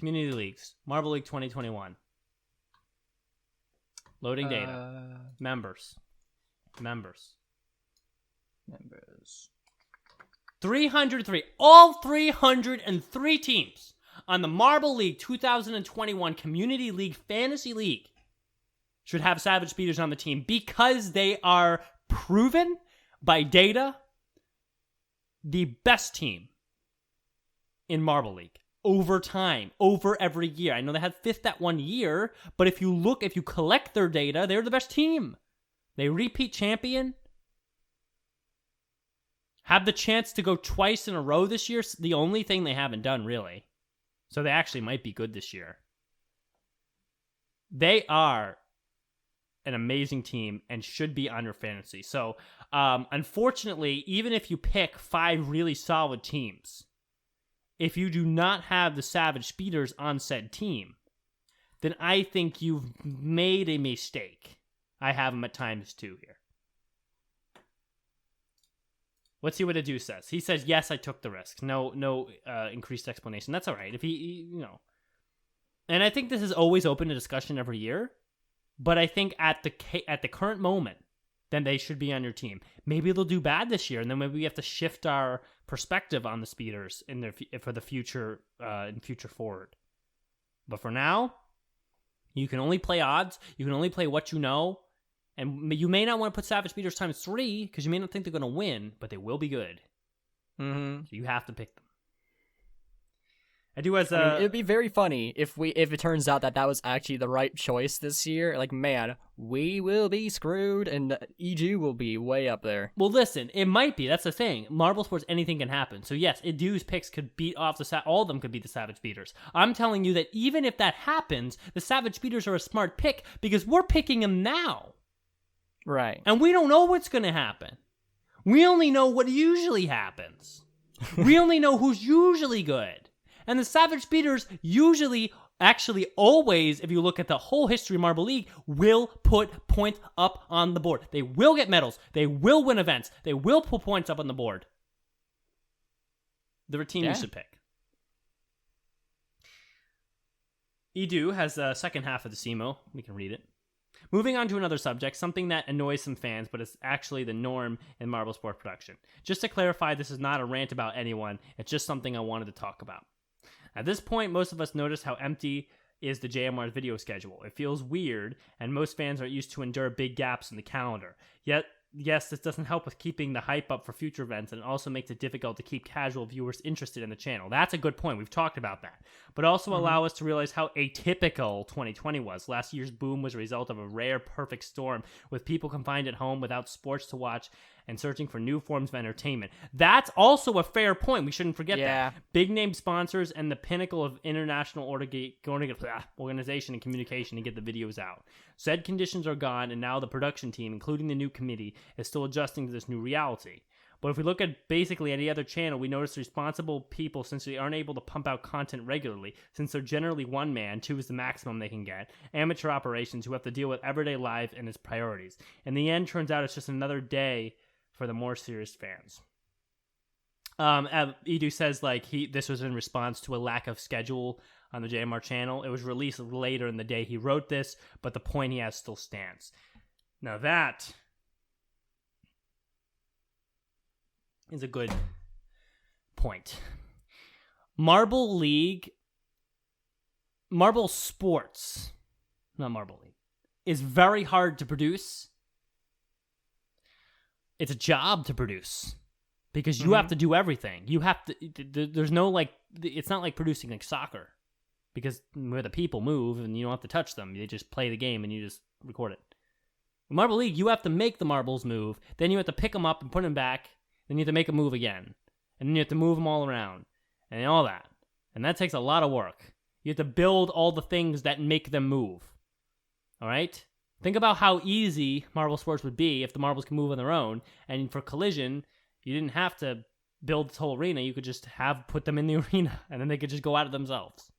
Community leagues. Marble League 2021. Loading data. Members. 303. All 303 teams on the Marble League 2021 Community League Fantasy League should have Savage Speeders on the team because they are proven by data the best team in Marble League over time, over every year. I know they had fifth that 1 year, but if you collect their data, they're the best team. They repeat champion. Have the chance to go twice in a row this year. The only thing they haven't done, really. So they actually might be good this year. They are an amazing team and should be on your fantasy. So, unfortunately, even if you pick 5 really solid teams, if you do not have the Savage Speeders on said team, then I think you've made a mistake. I have them at times too here. Let's see what Adu says. He says, yes, I took the risk. No increased explanation. That's all right. If he. And I think this is always open to discussion every year. But I think at the current moment, then they should be on your team. Maybe they'll do bad this year, and then maybe we have to shift our perspective on the speeders for the future, in future forward. But for now, you can only play odds. You can only play what you know. And you may not want to put Savage Speeders times 3 because you may not think they're going to win, but they will be good. Mm-hmm. So you have to pick them. I do as it'd be very funny if it turns out that was actually the right choice this year. Like, man, we will be screwed, and EG will be way up there. Well, listen, it might be. That's the thing. Marble Sports, anything can happen. So yes, Idu's picks could beat off all of them could beat the Savage Beaters. I'm telling you that even if that happens, the Savage Beaters are a smart pick because we're picking them now. Right. And we don't know what's going to happen. We only know what usually happens. We only know who's usually good. And the Savage Speeders usually, actually always, if you look at the whole history of Marble League, will put points up on the board. They will get medals. They will win events. They will put points up on the board. They're a team you should pick. Edu has the second half of the CMO. We can read it. Moving on to another subject, something that annoys some fans, but is actually the norm in Marble Sport production. Just to clarify, this is not a rant about anyone. It's just something I wanted to talk about. At this point, most of us notice how empty is the JMR's video schedule. It feels weird, and most fans are used to endure big gaps in the calendar. Yet, yes, this doesn't help with keeping the hype up for future events, and it also makes it difficult to keep casual viewers interested in the channel. That's a good point. We've talked about that. But also allow us to realize how atypical 2020 was. Last year's boom was a result of a rare perfect storm, with people confined at home without sports to watch and searching for new forms of entertainment. That's also a fair point. We shouldn't forget that. Big name sponsors and the pinnacle of international organization and communication to get the videos out. Said conditions are gone, and now the production team, including the new committee, is still adjusting to this new reality. But if we look at basically any other channel, we notice responsible people, since they aren't able to pump out content regularly, since they're generally one man, 2 is the maximum they can get, amateur operations who have to deal with everyday life and its priorities. In the end, turns out it's just another day for the more serious fans. Edu says this was in response to a lack of schedule on the JMR channel. It was released later in the day he wrote this, but the point he has still stands. Now that is a good point. Marble Sports, not Marble League, is very hard to produce. It's a job to produce because you have to do everything. You have to, there's no it's not like producing like soccer because where the people move and you don't have to touch them. They just play the game and you just record it. In Marble League, you have to make the marbles move. Then you have to pick them up and put them back. Then you have to make them move again. And then you have to move them all around and all that. And that takes a lot of work. You have to build all the things that make them move. All right? Think about how easy Marble Sports would be if the marbles can move on their own. And for Collision, you didn't have to build this whole arena. You could just put them in the arena, and then they could just go at it themselves.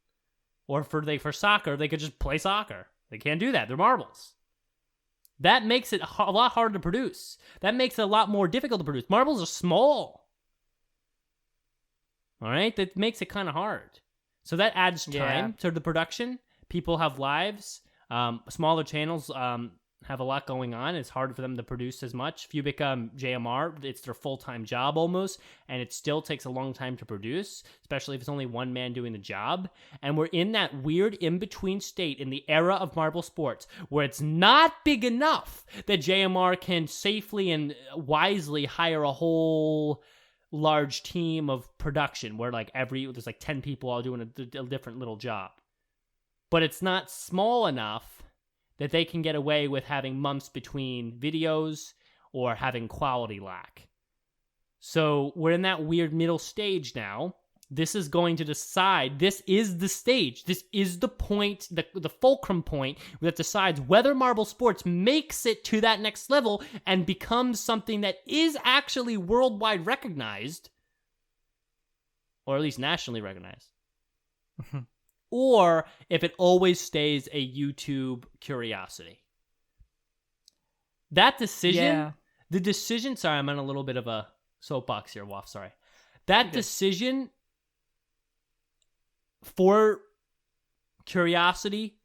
Or for soccer, they could just play soccer. They can't do that. They're marbles. That makes it a lot harder to produce. That makes it a lot more difficult to produce. Marbles are small. All right? That makes it kind of hard. So that adds time to the production. People have lives. Smaller channels have a lot going on. It's hard for them to produce as much. If you become JMR, it's their full-time job almost, and it still takes a long time to produce, especially if it's only one man doing the job. And we're in that weird in-between state in the era of marble sports where it's not big enough that JMR can safely and wisely hire a whole large team of production where there's 10 people all doing a different little job. But it's not small enough that they can get away with having months between videos or having quality lack. So we're in that weird middle stage now. This is going to decide, this is the stage, this is the point, the fulcrum point that decides whether marble sports makes it to that next level and becomes something that is actually worldwide recognized, or at least nationally recognized. Or if it always stays a YouTube curiosity. That decision, the decision, sorry, I'm on a little bit of a soapbox here, Waff, sorry. That decision for curiosity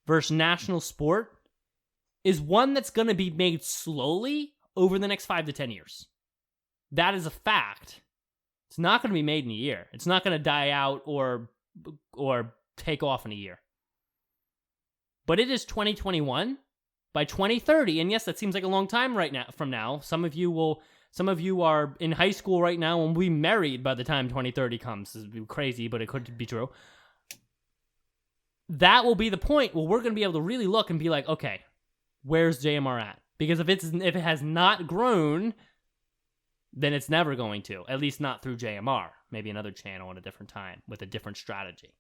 versus national sport is one that's going to be made slowly over the next 5 to 10 years. That is a fact. It's not going to be made in a year. It's not going to die out or take off in a year. But it is 2021. By 2030, and yes, that seems like a long time from now. Some of you are in high school right now and will be married by the time 2030 comes. This is crazy, but it could be true. That will be the point where we're going to be able to really look and be like, okay, where's JMR at? Because if it has not grown, then it's never going to. At least not through JMR. Maybe another channel at a different time with a different strategy.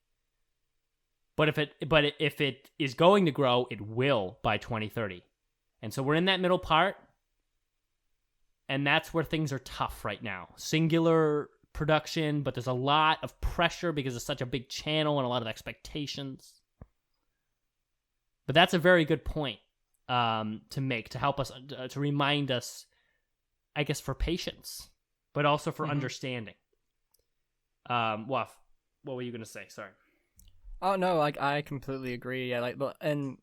But if it is going to grow, it will by 2030. And so we're in that middle part. And that's where things are tough right now. Singular production, but there's a lot of pressure because it's such a big channel and a lot of expectations. But that's a very good point to make, to help us, to remind us, I guess, for patience, but also for understanding. Waff, what were you going to say? Sorry. Oh no, I completely agree. Yeah, and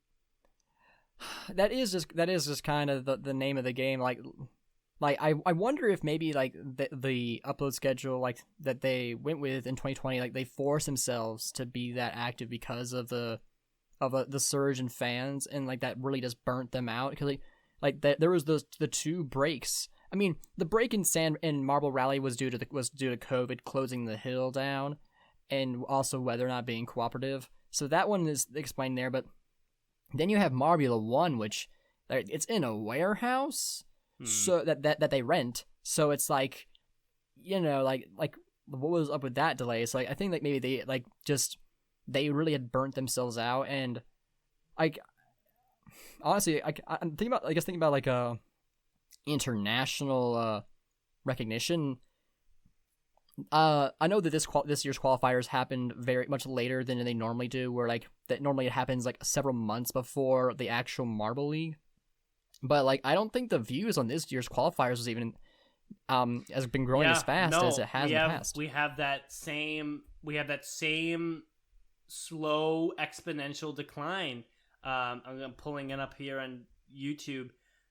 that is just kind of the name of the game. I wonder if maybe the upload schedule that they went with in 2020, they forced themselves to be that active because of the surge in fans, and that really just burnt them out because there was the 2 breaks. I mean, the break in Marble Rally was due to COVID closing the hill down, and also weather not being cooperative. So that one is explained there. But then you have Marbula 1, which it's in a warehouse, so that they rent. So it's what was up with that delay? So I think maybe they really had burnt themselves out, and honestly, I'm thinking about international recognition. I know that this year's qualifiers happened very much later than they normally do, where that normally it happens several months before the actual Marble League. But I don't think the views on this year's qualifiers was even has been growing as fast as it has in the past. We have that same slow exponential decline. I'm pulling it up here on YouTube.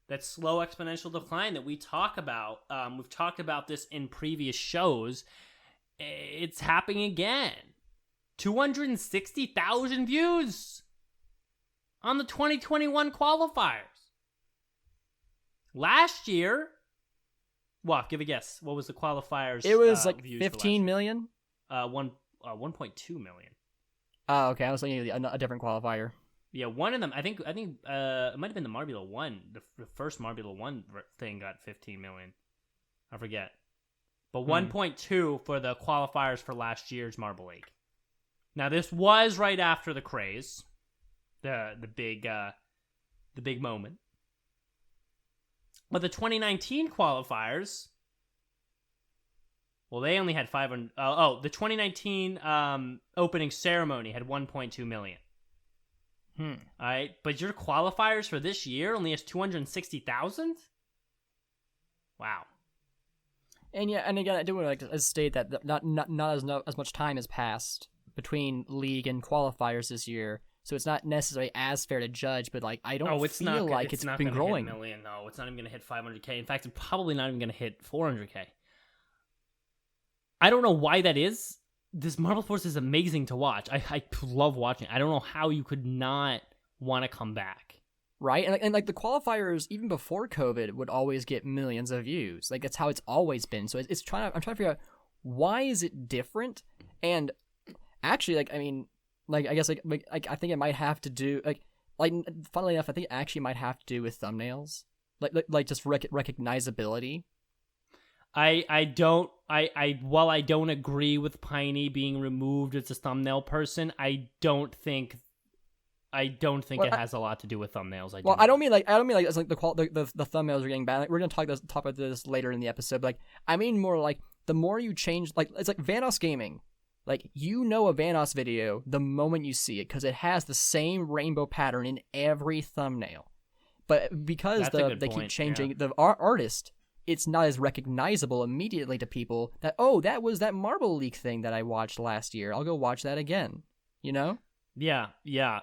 That slow exponential decline that we talk about. We've talked about this in previous shows. It's happening again. 260,000 views on the 2021 qualifiers. Last year, give a guess. What was the qualifiers? It was 15 million. 1.2 million. Oh, okay. I was thinking of a different qualifier. Yeah, one of them, I think it might have been the Marbula 1. The first Marbula 1 thing got 15 million. I forget. But 1.2 for the qualifiers for last year's Marble League. Now, this was right after the craze. The big moment. But the 2019 qualifiers, well, they only had 500. The 2019 opening ceremony had 1.2 million. All right, but your qualifiers for this year only has 260,000? Wow. And again, I do want to state that not as much time has passed between league and qualifiers this year, so it's not necessarily as fair to judge. But like, I don't feel like it's not been gonna growing. Hit a million. No, it's not even going to hit 500K. In fact, it's probably not even going to hit 400K. I don't know why that is. This Marble Sports is amazing to watch. I love watching. I don't know how you could not want to come back. Right? And like the qualifiers, even before COVID, would always get millions of views. Like, that's how it's always been. So I'm trying to figure out, why is it different? And actually, like, I mean, like, I guess like I think it might have to do like funnily enough, I think it actually might have to do with thumbnails, like just recognizability. While I don't agree with Piney being removed as a thumbnail person, I don't think it has a lot to do with thumbnails. I don't mean like it's like the thumbnails are getting bad. Like, we're gonna talk about this later in the episode. But like, I mean more like the more you change, like it's like Vanoss Gaming. Like, you know a Vanoss video the moment you see it because it has the same rainbow pattern in every thumbnail. But because they keep changing the artist, it's not as recognizable immediately to people that, oh, that was that Marble League thing that I watched last year. I'll go watch that again. You know? Yeah,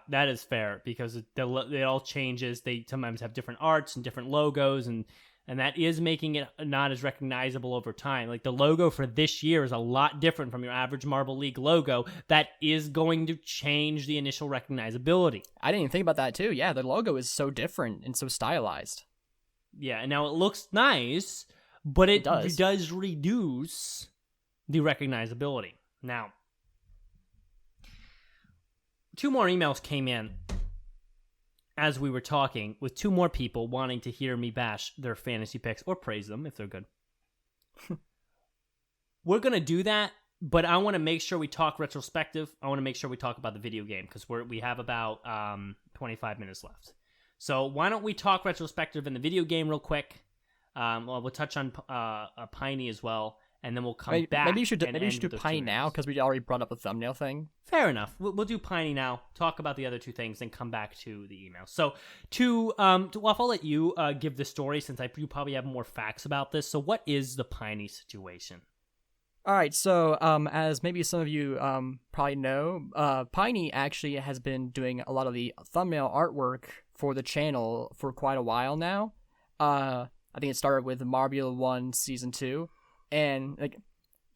that is fair because it all changes. They sometimes have different arts and different logos, and that is making it not as recognizable over time. Like, the logo for this year is a lot different from your average Marble League logo. That is going to change the initial recognizability. I didn't even think about that too. Yeah, the logo is so different and so stylized. Yeah, and now it looks nice, but it does reduce the recognizability. Now, 2 more emails came in as we were talking, with 2 more people wanting to hear me bash their fantasy picks or praise them if they're good. We're going to do that, but I want to make sure we talk retrospective. I want to make sure we talk about the video game because we have about 25 minutes left. So why don't we talk retrospective in the video game real quick? We'll touch on Piney as well, and then we'll come back. Maybe you should do Piney now because we already brought up the thumbnail thing. Fair enough. We'll do Piney now. Talk about the other 2 things, and come back to the email. So I'll let you give the story since you probably have more facts about this. So what is the Piney situation? All right, so as maybe some of you probably know, Piney actually has been doing a lot of the thumbnail artwork for the channel for quite a while now. I think it started with Marble 1 Season 2, and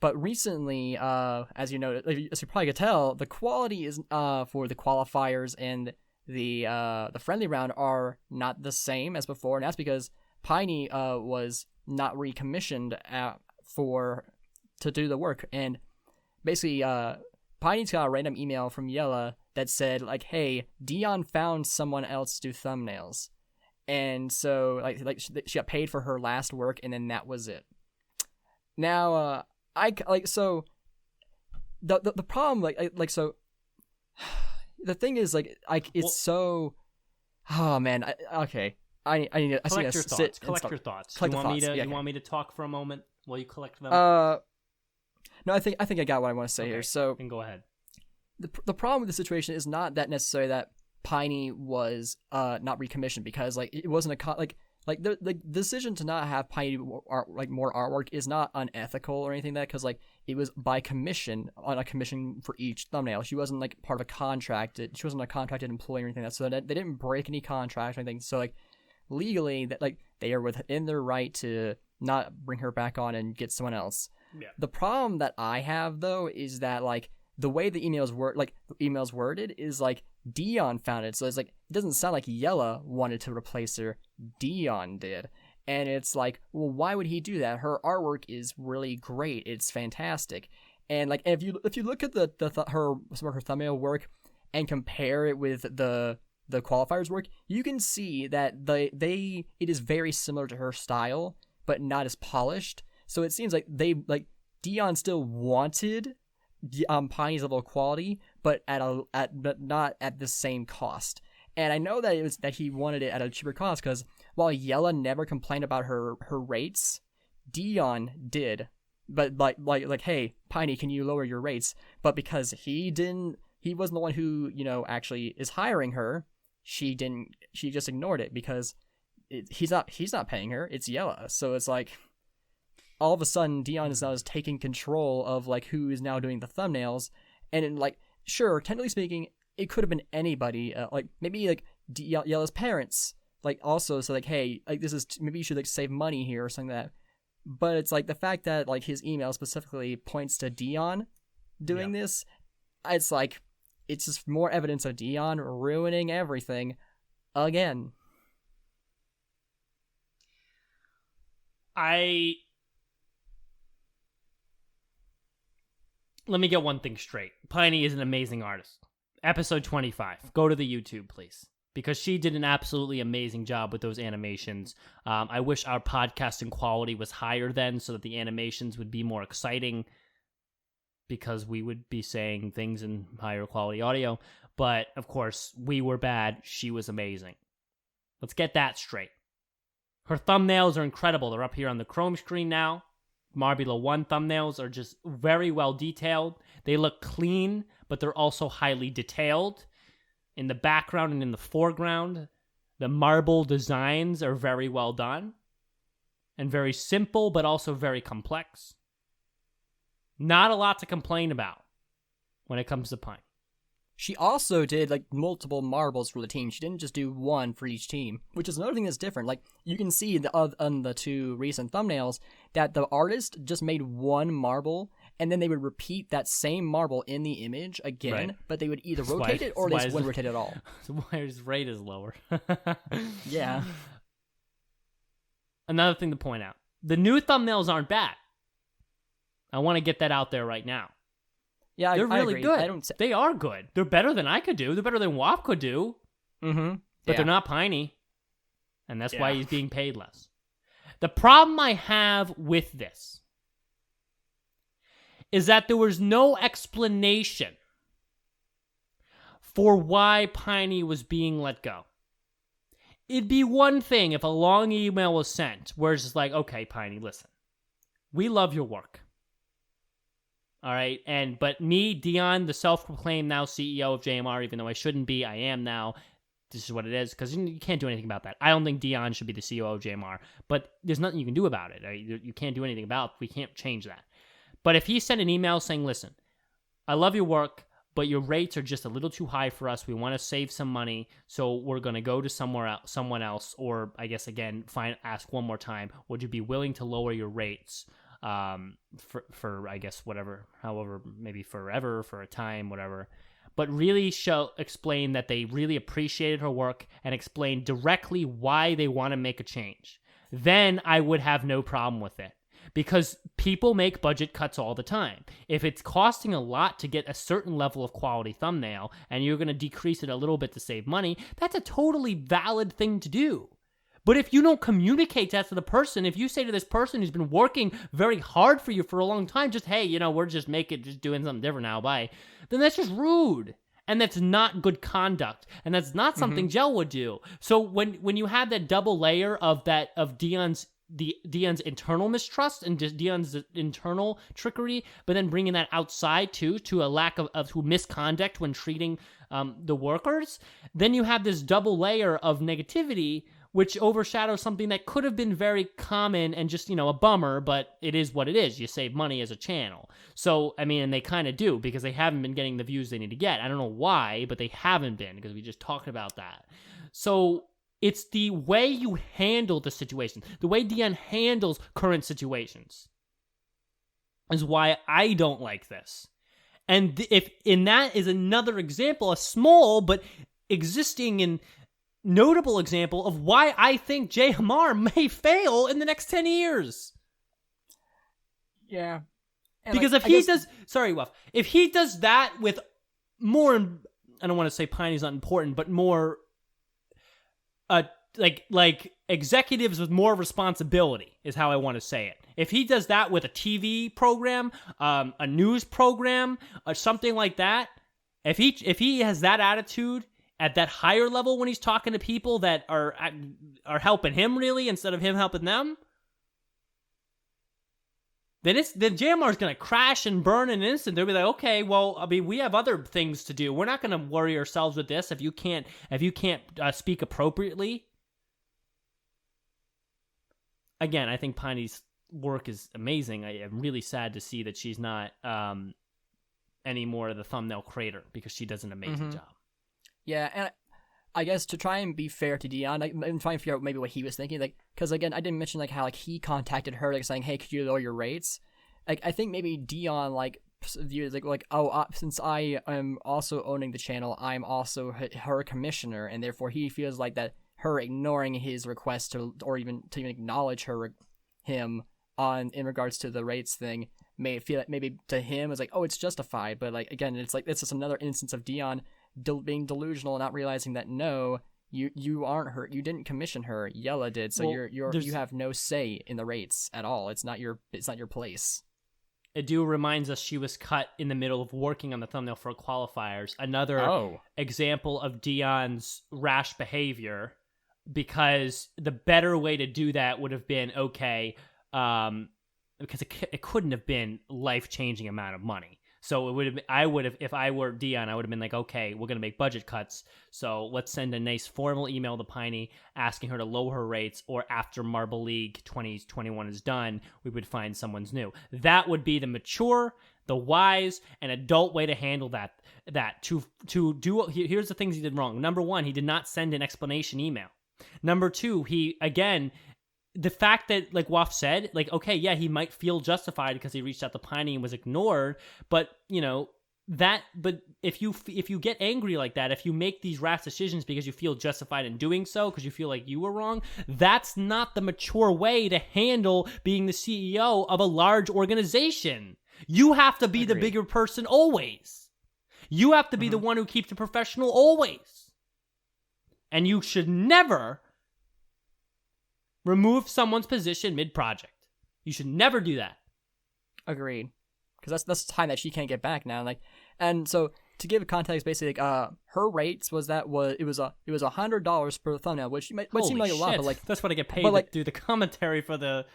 but recently, as you know, as you probably could tell, the quality is for the qualifiers and the friendly round are not the same as before, and that's because Piney was not recommissioned to do the work. And basically, Piney's got a random email from Yella that said, like, hey, Dion found someone else to do thumbnails. And so, like she got paid for her last work, and then that was it. Now, the problem, the thing is, oh man, okay. I need to collect your thoughts. Collect your thoughts. You want me to talk for a moment while you collect them? No, I think I got what I want to say here. So, then go ahead. The problem with the situation is not that necessarily that Piney was not recommissioned, because like it wasn't the decision to not have Piney more artwork is not unethical or anything like that, because like it was by commission, on a commission for each thumbnail. She wasn't like part of a contract. She wasn't a contracted employee or anything like that. So they didn't break any contract or anything. So like legally, that like they are within their right to not bring her back on and get someone else. Yeah. The problem that I have though is that like the way the emails worded is like Dion found it. So it's like, it doesn't sound like Yella wanted to replace her. Dion did. And it's like, well, why would he do that? Her artwork is really great. It's fantastic. And like, if you look at some of her thumbnail work and compare it with the qualifiers work, you can see that it is very similar to her style, but not as polished. So it seems like Dion still wanted Piney's level of quality, but not at the same cost. And I know that it was that he wanted it at a cheaper cost, because while Yella never complained about her rates, Dion did. But like, hey, Piney, can you lower your rates? But because he wasn't the one who, actually is hiring her, she just ignored it, because he's not paying her, it's Yella. So it's like, all of a sudden Dion is now taking control of like who is now doing the thumbnails, and sure, technically speaking, it could have been anybody. Like maybe like Yella's parents. Like also, so like, hey, like this is maybe you should like save money here or something like that. But it's like the fact that like his email specifically points to Dion doing this. It's like it's just more evidence of Dion ruining everything again. Let me get one thing straight. Piney is an amazing artist. Episode 25. Go to the YouTube, please. Because she did an absolutely amazing job with those animations. I wish our podcasting quality was higher then so that the animations would be more exciting because we would be saying things in higher quality audio. But, of course, we were bad. She was amazing. Let's get that straight. Her thumbnails are incredible. They're up here on the Chrome screen now. Marbula 1 thumbnails are just very well detailed. They look clean, but they're also highly detailed. In the background and in the foreground, the marble designs are very well done. And very simple, but also very complex. Not a lot to complain about when it comes to Pine. She also did like multiple marbles for the team. She didn't just do one for each team, which is another thing that's different. Like you can see on the two recent thumbnails that the artist just made one marble, and then they would repeat that same marble in the image again, right. But they would either rotate it or they just wouldn't rotate it at all. So why his rate is lower? Yeah. Another thing to point out: the new thumbnails aren't bad. I want to get that out there right now. Yeah, they're really agree. good. They are good. They're better than I could do. They're better than WAP could do. Mm-hmm. But they're not Piney. And that's why he's being paid less. The problem I have with this is that there was no explanation for why Piney was being let go. It'd be one thing if a long email was sent where it's just like, okay, Piney, listen. We love your work. All right, but me, Dion, the self-proclaimed now CEO of JMR, even though I shouldn't be, I am now. This is what it is, because you can't do anything about that. I don't think Dion should be the CEO of JMR, but there's nothing you can do about it. You can't do anything about it. We can't change that. But if he sent an email saying, listen, I love your work, but your rates are just a little too high for us. We want to save some money, so we're going to go to someone else, or I guess, again, ask one more time, would you be willing to lower your rates? For I guess however, maybe forever, for a time, whatever, but really explain that they really appreciated her work and explain directly why they want to make a change. Then I would have no problem with it, because people make budget cuts all the time. If it's costing a lot to get a certain level of quality thumbnail and you're going to decrease it a little bit to save money, that's a totally valid thing to do. But if you don't communicate that to the person, if you say to this person who's been working very hard for you for a long time, just, hey, we're just doing something different now, bye, then that's just rude. And that's not good conduct. And that's not something Gel would do. So when you have that double layer of Dion's internal mistrust and just Dion's internal trickery, but then bringing that outside too, to a lack of misconduct when treating the workers, then you have this double layer of negativity, which overshadows something that could have been very common and just, a bummer, but it is what it is. You save money as a channel. So, and they kind of do, because they haven't been getting the views they need to get. I don't know why, but they haven't been, because we just talked about that. So, it's the way you handle the situation, the way Dion handles current situations, is why I don't like this. And that is another example, a small but existing and notable example of why I think JMR may fail in the next 10 years. Yeah. And because if he does that with more, I don't want to say Piney's not important, but more, like executives with more responsibility is how I want to say it. If he does that with a TV program, a news program, or something like that, if he has that attitude at that higher level when he's talking to people that are helping him really instead of him helping them, then JMR is going to crash and burn in an instant. They'll be like, okay, well, we have other things to do. We're not going to worry ourselves with this if you can't speak appropriately. Again, I think Piney's work is amazing. I am really sad to see that she's not anymore the thumbnail creator because she does an amazing job. Yeah, and I guess to try and be fair to Dion, I'm trying to figure out maybe what he was thinking, like, because again, I didn't mention like how like he contacted her like saying, "Hey, could you lower your rates?" Like, I think maybe Dion like viewed like oh, since I am also owning the channel, I'm also her commissioner, and therefore he feels like that her ignoring his request to or even to acknowledge him in regards to the rates thing may feel like maybe to him it's like, oh, it's justified, but like again, it's like it's just another instance of Dion being delusional and not realizing that no, you aren't her, you didn't commission her, Yella did, so you have no say in the rates at all. It's not your place. Edu reminds us she was cut in the middle of working on the thumbnail for qualifiers. Another example of Dion's rash behavior, because the better way to do that would have been because it couldn't have been life-changing amount of money. So I would have, if I were Dion, I would have been like, okay, we're going to make budget cuts. So let's send a nice formal email to Piney asking her to lower her rates, or after Marble League 2021 is done, we would find someone's new. That would be the mature, the wise, and adult way to handle that. Here's the things he did wrong. Number one, he did not send an explanation email. Number two, the fact that, like Waff said, like, okay, yeah, he might feel justified because he reached out to Piney and was ignored, but, but if you get angry like that, if you make these rash decisions because you feel justified in doing so, because you feel like you were wrong, that's not the mature way to handle being the CEO of a large organization. You have to be the bigger person always. You have to be the one who keeps it professional always. And you should never remove someone's position mid-project. You should never do that. Agreed. Because that's time that she can't get back now. And so to give context, basically, her rates was $100 per thumbnail, which might seem like a lot, but like that's what I get paid to do the commentary for that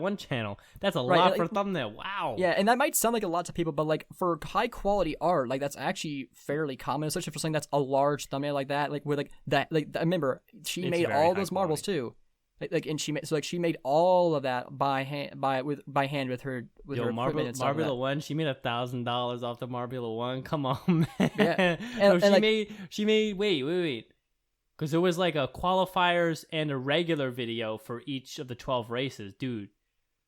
one channel. That's a lot for a thumbnail. Wow. Yeah, and that might sound like a lot to people, but like for high quality art, like that's actually fairly common, especially for something that's a large thumbnail like that. Like with that, I remember she made all those marbles too. And she made all of that by hand with her equipment and stuff. Marbula One, she made $1,000 off the Marbula One. Come on, man. Yeah. She made wait, because there was like a qualifiers and a regular video for each of the 12 races, dude.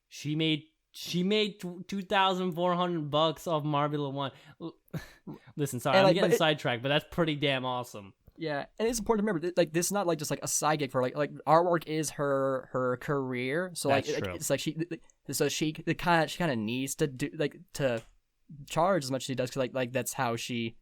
She made $2,400 off Marbula One. Listen, sorry, I'm getting sidetracked, but that's pretty damn awesome. Yeah, and it's important to remember, like, this is not like just like a side gig for like artwork is her career. So like it's like she kind of needs to do to charge as much as she does, because like that's how she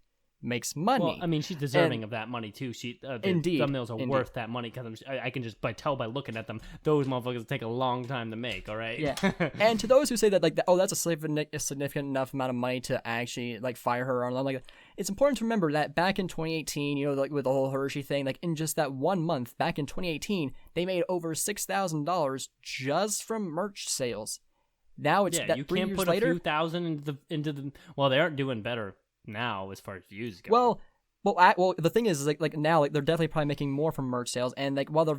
makes money. Well, I mean, she's deserving of that money too. Indeed, thumbnails are worth that money, because I can just tell by looking at them, those motherfuckers take a long time to make. All right. Yeah. And to those who say that that's a significant enough amount of money to actually like fire her on, like, it's important to remember that back in 2018, like with the whole Hershey thing, like in just that 1 month back in 2018, they made over $6,000 just from merch sales. Now it's you can't put a few thousand into the. Well, they aren't doing better now as far as views go. Well, the thing is like now, like they're definitely probably making more from merch sales, and like while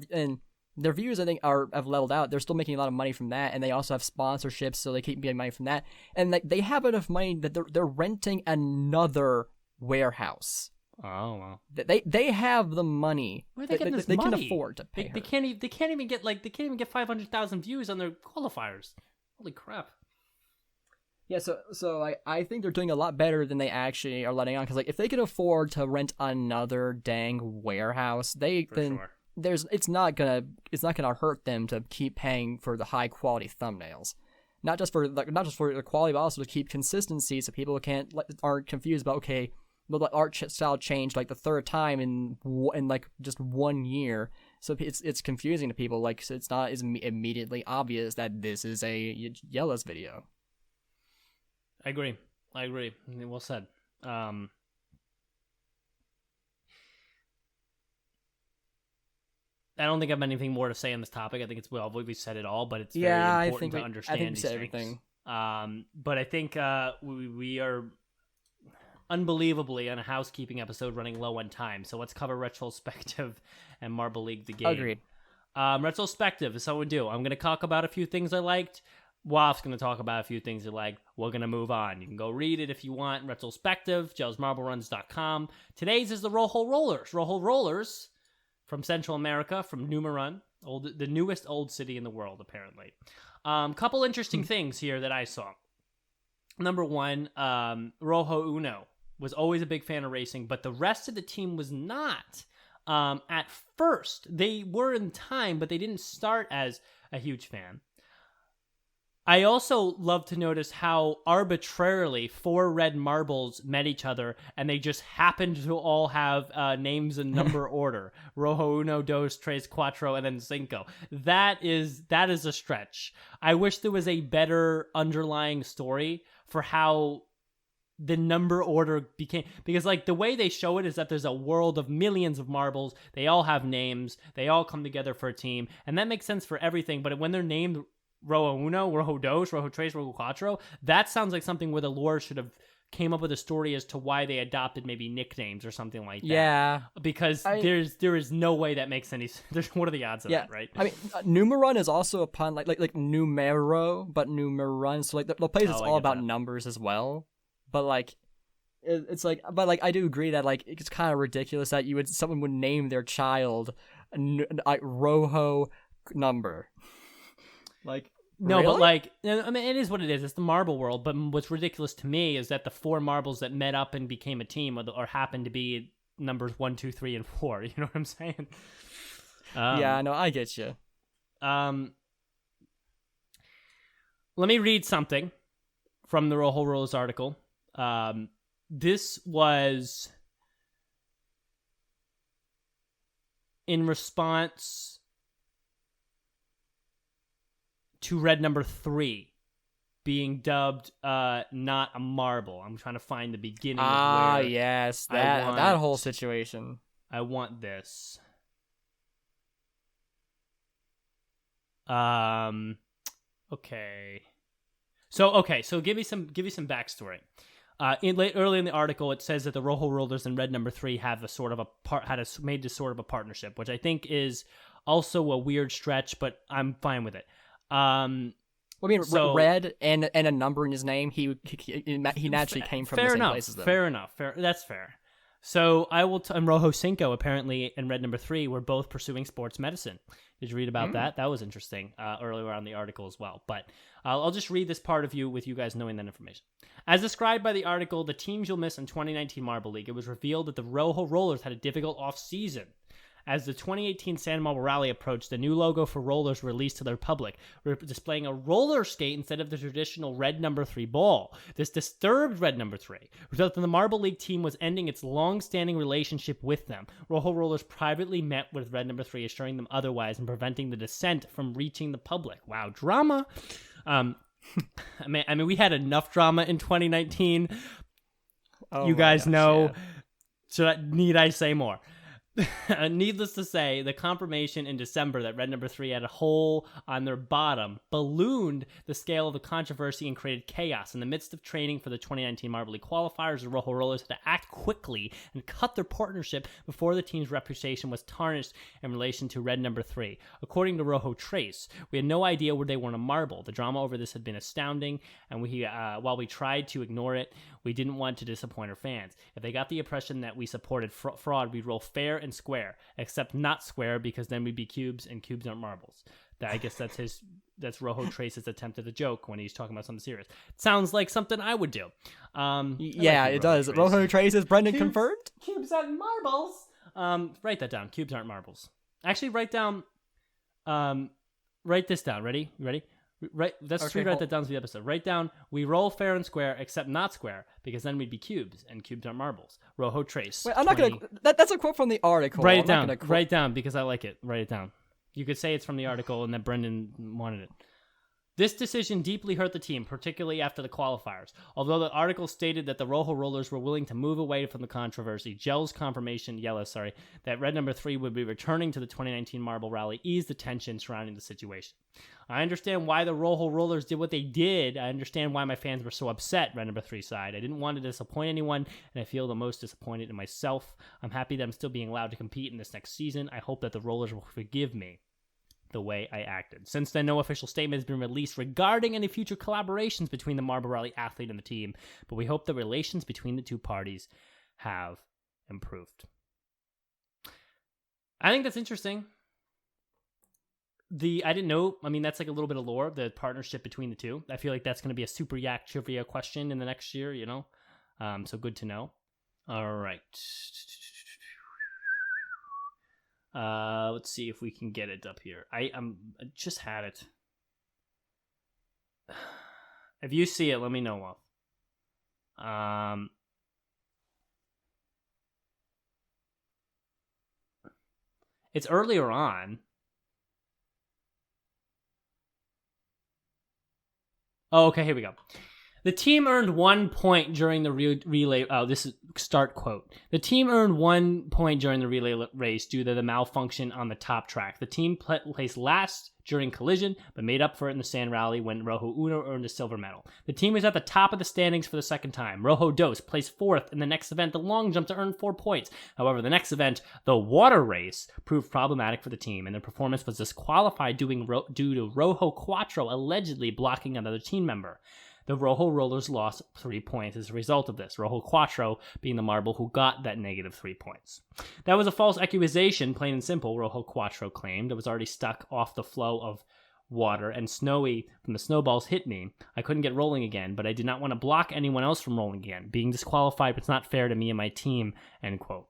their views, I think, have leveled out, they're still making a lot of money from that, and they also have sponsorships, so they keep getting money from that, and like they have enough money that they're renting another warehouse. Oh wow! They have the money. Where are they getting this money? They can afford to pay her. They can't even get 500,000 views on their qualifiers. Holy crap! Yeah, so I think they're doing a lot better than they actually are letting on, because like if they could afford to rent another dang warehouse, it's not gonna hurt them to keep paying for the high quality thumbnails, not just for the quality, but also to keep consistency, so people aren't confused about, okay, well, the art style changed like the third time in like just 1 year, so it's confusing to people, like, so it's not as immediately obvious that this is a Yella's video. I agree. Well said. I don't think I have anything more to say on this topic. I think we said it all, but it's very important to understand these things. Everything. But I think we are unbelievably on a housekeeping episode running low on time. So let's cover RetRollSpective and Marble League the game. Agreed. RetRollSpective is how we do. I'm going to talk about a few things I liked. Waff's going to talk about a few things that like, we're going to move on. You can go read it if you want. RetRollSpective, gelsmarbleruns.com. Today's is the Rojo Rollers. Rojo Rollers from Central America, from Numarun, the newest old city in the world, apparently. Couple interesting things here that I saw. Number one, Rojo Uno was always a big fan of racing, but the rest of the team was not. At first, they were in time, but they didn't start as a huge fan. I also love to notice how arbitrarily 4 red marbles met each other, and they just happened to all have names in number order. Rojo, Uno, Dos, Tres, Cuatro, and then Cinco. That is a stretch. I wish there was a better underlying story for how the number order became, because like the way they show it is that there's a world of millions of marbles. They all have names. They all come together for a team, and that makes sense for everything. But when they're named Rojo Uno, Rojo Dos, Rojo Tres, Rojo Cuatro, that sounds like something where the lore should have came up with a story as to why they adopted maybe nicknames or something like that. Yeah. Because there is no way that makes any sense. What are the odds of that, right? I mean, Numarun is also a pun, like numero, but numerun. So like the place is all about numbers as well. But like, it's like, I do agree that like it's kind of ridiculous that someone would name their child Rojo number. Like, no, really? But like, I mean, it is what it is. It's the marble world. But what's ridiculous to me is that the 4 marbles that met up and became a team or happened to be numbers 1, 2, 3, and 4. You know what I'm saying? Yeah, no, I get you. Let me read something from the Rojo Rollers article. This was in response to red number 3 being dubbed not a marble. I'm trying to find the beginning of where yes, that whole situation. I want this. Okay. So give me some backstory. Early in the article, it says that the Rojo Rollers and red number 3 have made this sort of a partnership, which I think is also a weird stretch, but I'm fine with it. Red and a number in his name, he naturally came from the same places. Fair enough. That's fair. So I will. And Rojo Cinco apparently and red number 3 were both pursuing sports medicine. Did you read about that? That was interesting earlier on the article as well. But I'll just read this part of with you guys knowing that information. As described by the article, the teams you'll miss in 2019 Marble League, it was revealed that the Rojo Rollers had a difficult off-season. As the 2018 San Marble Rally approached, the new logo for Rollers released to their public, displaying a roller skate instead of the traditional red number 3 ball. This disturbed red number 3, resulting in the Marble League team was ending its long-standing relationship with them. Rojo Rollers privately met with red number 3, assuring them otherwise and preventing the descent from reaching the public. Wow, drama. I mean, we had enough drama in 2019. You guys know. Yeah. Need I say more? Needless to say, the confirmation in December that red number 3 had a hole on their bottom ballooned the scale of the controversy and created chaos. In the midst of training for the 2019 Marble League qualifiers, the Rojo Rollers had to act quickly and cut their partnership before the team's reputation was tarnished in relation to red number 3. According to Rojo Trace, we had no idea where they were in a marble. The drama over this had been astounding, and while we tried to ignore it, we didn't want to disappoint our fans. If they got the impression that we supported fraud, we'd roll fair and square, except not square, because then we'd be cubes, and cubes aren't marbles. I guess that's Rojo Trace's attempt at a joke when he's talking about something serious. It sounds like something I would do. Yeah, it does. Rojo Trace, is Brendan confirmed? Cubes aren't marbles. Write that down. Cubes aren't marbles. Actually, write this down. Ready? You ready? Let's write that down to the episode. Write down, we roll fair and square, except not square, because then we'd be cubes, and cubes aren't marbles. Rojo Trace. Wait, I'm not going to... That's a quote from the article. Write it down. Write it down, because I like it. Write it down. You could say it's from the article and that Brendan wanted it. This decision deeply hurt the team, particularly after the qualifiers. Although the article stated that the Rojo Rollers were willing to move away from the controversy, Yellow's confirmation that red number 3 would be returning to the 2019 Marble Rally eased the tension surrounding the situation. I understand why the Rojo Rollers did what they did. I understand why my fans were so upset, red number 3 side. I didn't want to disappoint anyone, and I feel the most disappointed in myself. I'm happy that I'm still being allowed to compete in this next season. I hope that the Rollers will forgive me. the way I acted. Since then, no official statement has been released regarding any future collaborations between the Marble Rally athlete and the team, but we hope the relations between the two parties have improved. I think that's interesting. I didn't know, I mean, that's like a little bit of lore, the partnership between the two. I feel like that's going to be a super yak trivia question in the next year, you know? So good to know. All right. Let's see if we can get it up here. I just had it. If you see it, let me know. It's earlier on. Oh, okay, here we go. The team earned 1 point during the relay. Oh, this is start quote. The team earned 1 point during the relay race due to the malfunction on the top track. The team placed last during collision, but made up for it in the sand rally when Rojo Uno earned a silver medal. The team is at the top of the standings for the second time. Rojo Dos placed fourth in the next event, the long jump, to earn 4 points. However, the next event, the water race, proved problematic for the team, and their performance was disqualified due to Rojo Cuatro allegedly blocking another team member. The Rojo Rollers lost 3 points as a result of this, Rojo Cuatro being the marble who got that negative 3 points. That was a false accusation, plain and simple, Rojo Cuatro claimed. It was already stuck off the flow of water and snowy from the snowballs hit me. I couldn't get rolling again, but I did not want to block anyone else from rolling again. Being disqualified was not fair to me and my team, end quote.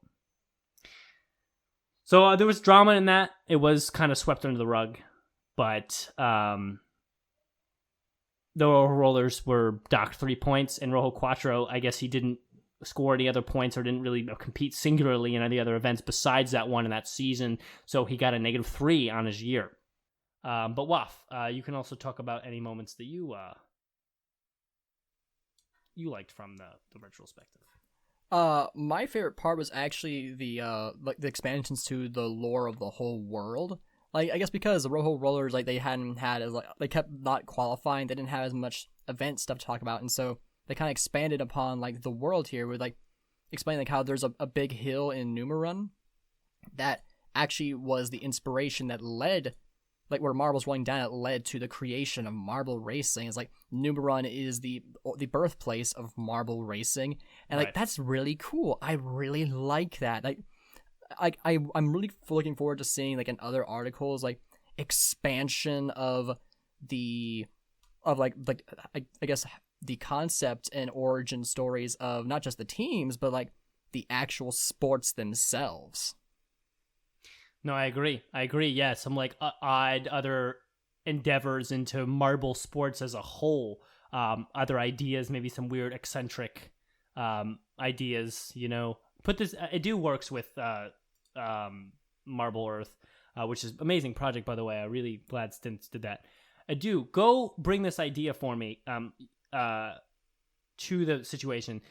So there was drama in that. It was kind of swept under the rug, but the Rojo Rollers were docked 3 points, and Rojo Cuatro, I guess he didn't score any other points or didn't really compete singularly in any other events besides that one in that season, so he got a negative 3 on his year. But Waf, you can also talk about any moments that you liked from the retrospective. My favorite part was actually the expansions to the lore of the whole world. Like, I guess because the Rojo Rollers, like, they hadn't had as, like, they kept not qualifying, they didn't have as much event stuff to talk about, and so they kind of expanded upon, like, the world here with, like, explaining, like, how there's a big hill in Numeron that actually was the inspiration that led, like, where marbles rolling down, it led to the creation of marble racing. It's like, Numeron is the birthplace of marble racing, and, like, that's really cool. I really like that. Like, I'm really looking forward to seeing, like, in other articles, like, expansion of I guess the concept and origin stories of not just the teams, but, like, the actual sports themselves. No, I agree. Yeah, some, like, odd other endeavors into marble sports as a whole. Other ideas, maybe some weird eccentric ideas, you know. Edu works with Marble Earth, which is an amazing project, by the way. I'm really glad Stints did that. Edu, go bring this idea for me to the situation.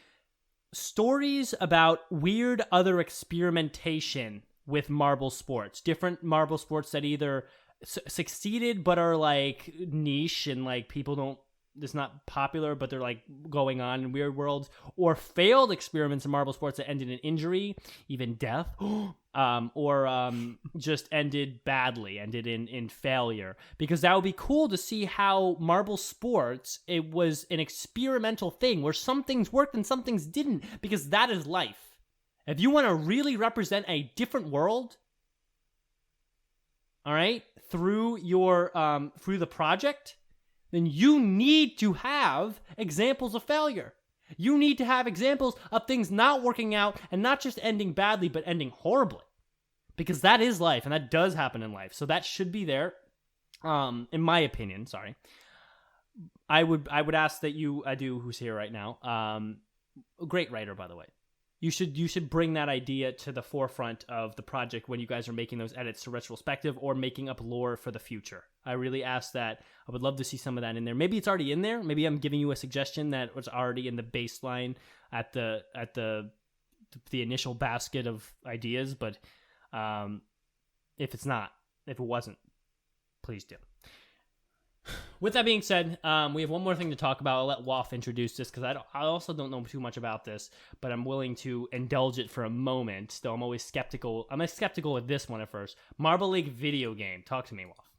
Stories about weird other experimentation with marble sports. Different marble sports that either succeeded but are, like, niche and, like, people don't, it's not popular, but they're, like, going on in weird worlds, or failed experiments in marble sports that ended in injury, even death, or just ended badly, ended in failure. Because that would be cool to see how marble sports, it was an experimental thing where some things worked and some things didn't, because that is life. If you want to really represent a different world, all right, through the project, then you need to have examples of failure. You need to have examples of things not working out and not just ending badly, but ending horribly. Because that is life, and that does happen in life. So that should be there, in my opinion, sorry. I would ask that you, Adu, who's here right now, a great writer, by the way. You should bring that idea to the forefront of the project when you guys are making those edits to RetRollSpective or making up lore for the future. I really ask that. I would love to see some of that in there. Maybe it's already in there. Maybe I'm giving you a suggestion that was already in the baseline at the initial basket of ideas. But if it wasn't, please do. With that being said, we have one more thing to talk about. I'll let Waff introduce this because I also don't know too much about this, but I'm willing to indulge it for a moment. Though I'm always skeptical. I'm skeptical with this one at first. Marble League video game. Talk to me, Waff.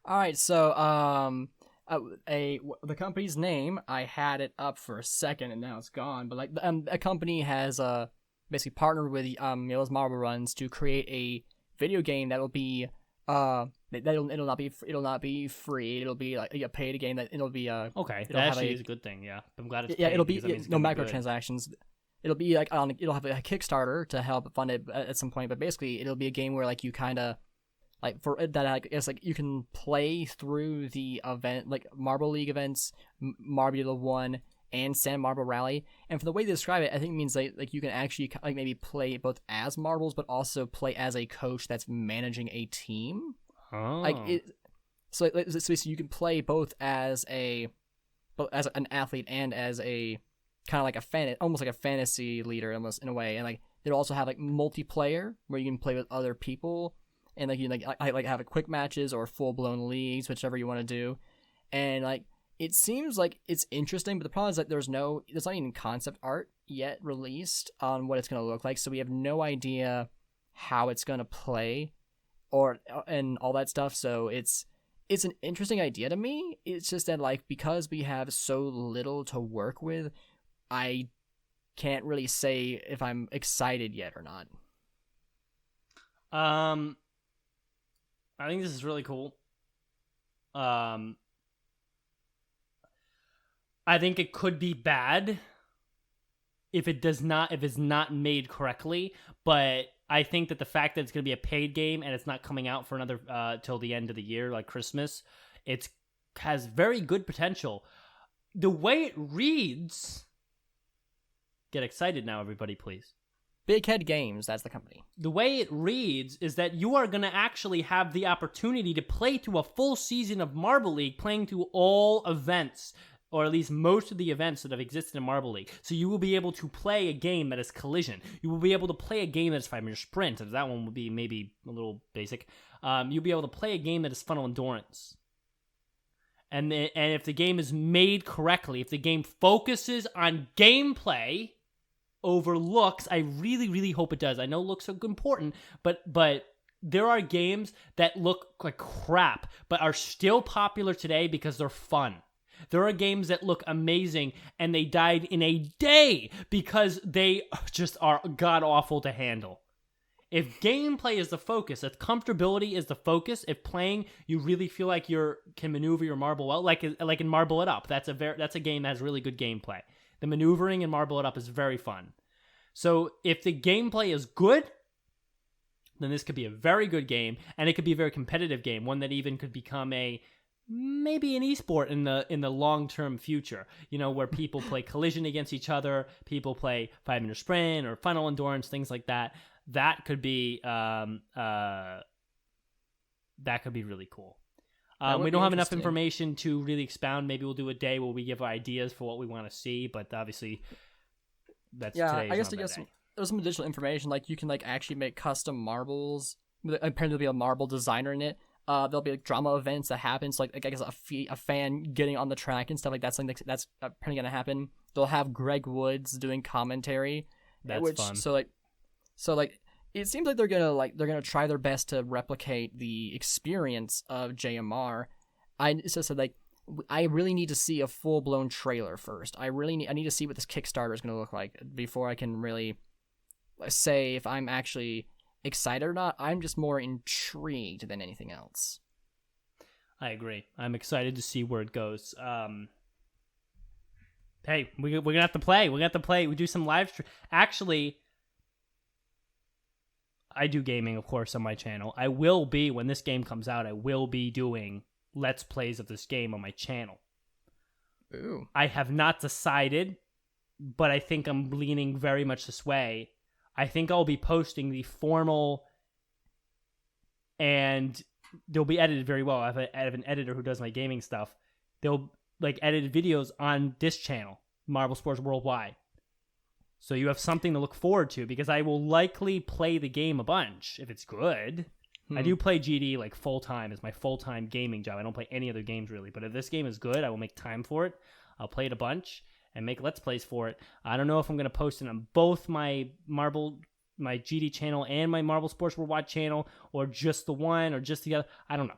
All right, so the company's name, I had it up for a second and now it's gone. But like a company has basically partnered with those Marble Runs to create a video game that'll be it'll not be free. It'll be like a paid game that it'll be Okay, it'll that have actually is a good thing. Yeah, I'm glad it's yeah paid it'll be because that means it's no gonna be good. microtransactions. It'll be like it'll have a Kickstarter to help fund it at some point, but basically it'll be a game where like you kind of like for that I guess like you can play through the event like Marble League events, Marbula 1 and Sand Marble Rally, and for the way they describe it, I think it means like you can actually like maybe play both as marbles but also play as a coach that's managing a team. Oh. Like it, so you can play both as an athlete and as a kind of like almost like a fantasy leader almost in a way, and like it'll also have like multiplayer where you can play with other people, and like you like have a quick matches or full blown leagues, whichever you want to do, and like it seems like it's interesting, but the problem is that there's not even concept art yet released on what it's going to look like, so we have no idea how it's going to play and all that stuff. So it's an interesting idea to me. It's just that like because we have so little to work with, I can't really say if I'm excited yet or not. I think this is really cool. I think it could be bad if it's not made correctly, but I think that the fact that it's going to be a paid game and it's not coming out for another till the end of the year, like Christmas, it has very good potential. The way it reads, get excited now, everybody, please. Big Head Games, that's the company. The way it reads is that you are going to actually have the opportunity to play through a full season of Marble League, playing through all events, or at least most of the events that have existed in Marble League. So you will be able to play a game that is Collision. You will be able to play a game that is 5-meter Sprint, and that one will be maybe a little basic. You'll be able to play a game that is Funnel Endurance. And if the game is made correctly, if the game focuses on gameplay over looks, I really, really hope it does. I know looks are important, but there are games that look like crap, but are still popular today because they're fun. There are games that look amazing, and they died in a day because they just are god-awful to handle. If gameplay is the focus, if comfortability is the focus, if playing you really feel like you can maneuver your marble well, like in Marble It Up, that's a game that has really good gameplay. The maneuvering in Marble It Up is very fun. So if the gameplay is good, then this could be a very good game, and it could be a very competitive game, one that even could become maybe an esport in the long-term future, where people play Collision against each other, people play 5-meter Sprint or Funnel Endurance, things like that. That could be really cool. We don't have enough information to really expound. Maybe we'll do a day where we give ideas for what we want to see, but obviously that's I guess there's some additional information, like you can like actually make custom marbles. Apparently there'll be a marble designer in it. There'll be like drama events that happens, like I guess a fan getting on the track and stuff like that. Something that's apparently gonna happen. They'll have Greg Woods doing commentary. That's fun. So like it seems like they're gonna try their best to replicate the experience of JMR. I really need to see a full blown trailer first. I need to see what this Kickstarter is gonna look like before I can really say if I'm actually excited or not. I'm just more intrigued than anything else. I agree. I'm excited to see where it goes. Hey, we're gonna have to play. We do some live stream. Actually, I do gaming, of course, on my channel. I will be, when this game comes out, I will be doing Let's Plays of this game on my channel. Ooh. I have not decided, but I think I'm leaning very much this way. I think I'll be posting the formal, and they'll be edited very well. I have an editor who does my gaming stuff. They'll like edited videos on this channel, Marble Sports Worldwide. So you have something to look forward to, because I will likely play the game a bunch if it's good. I do play GD like full-time. It's my full-time gaming job. I don't play any other games really. But if this game is good, I will make time for it. I'll play it a bunch and make Let's Plays for it. I don't know if I'm going to post it on both my GD channel and my Marble Sports Worldwide channel, or just the one, or just the other. I don't know.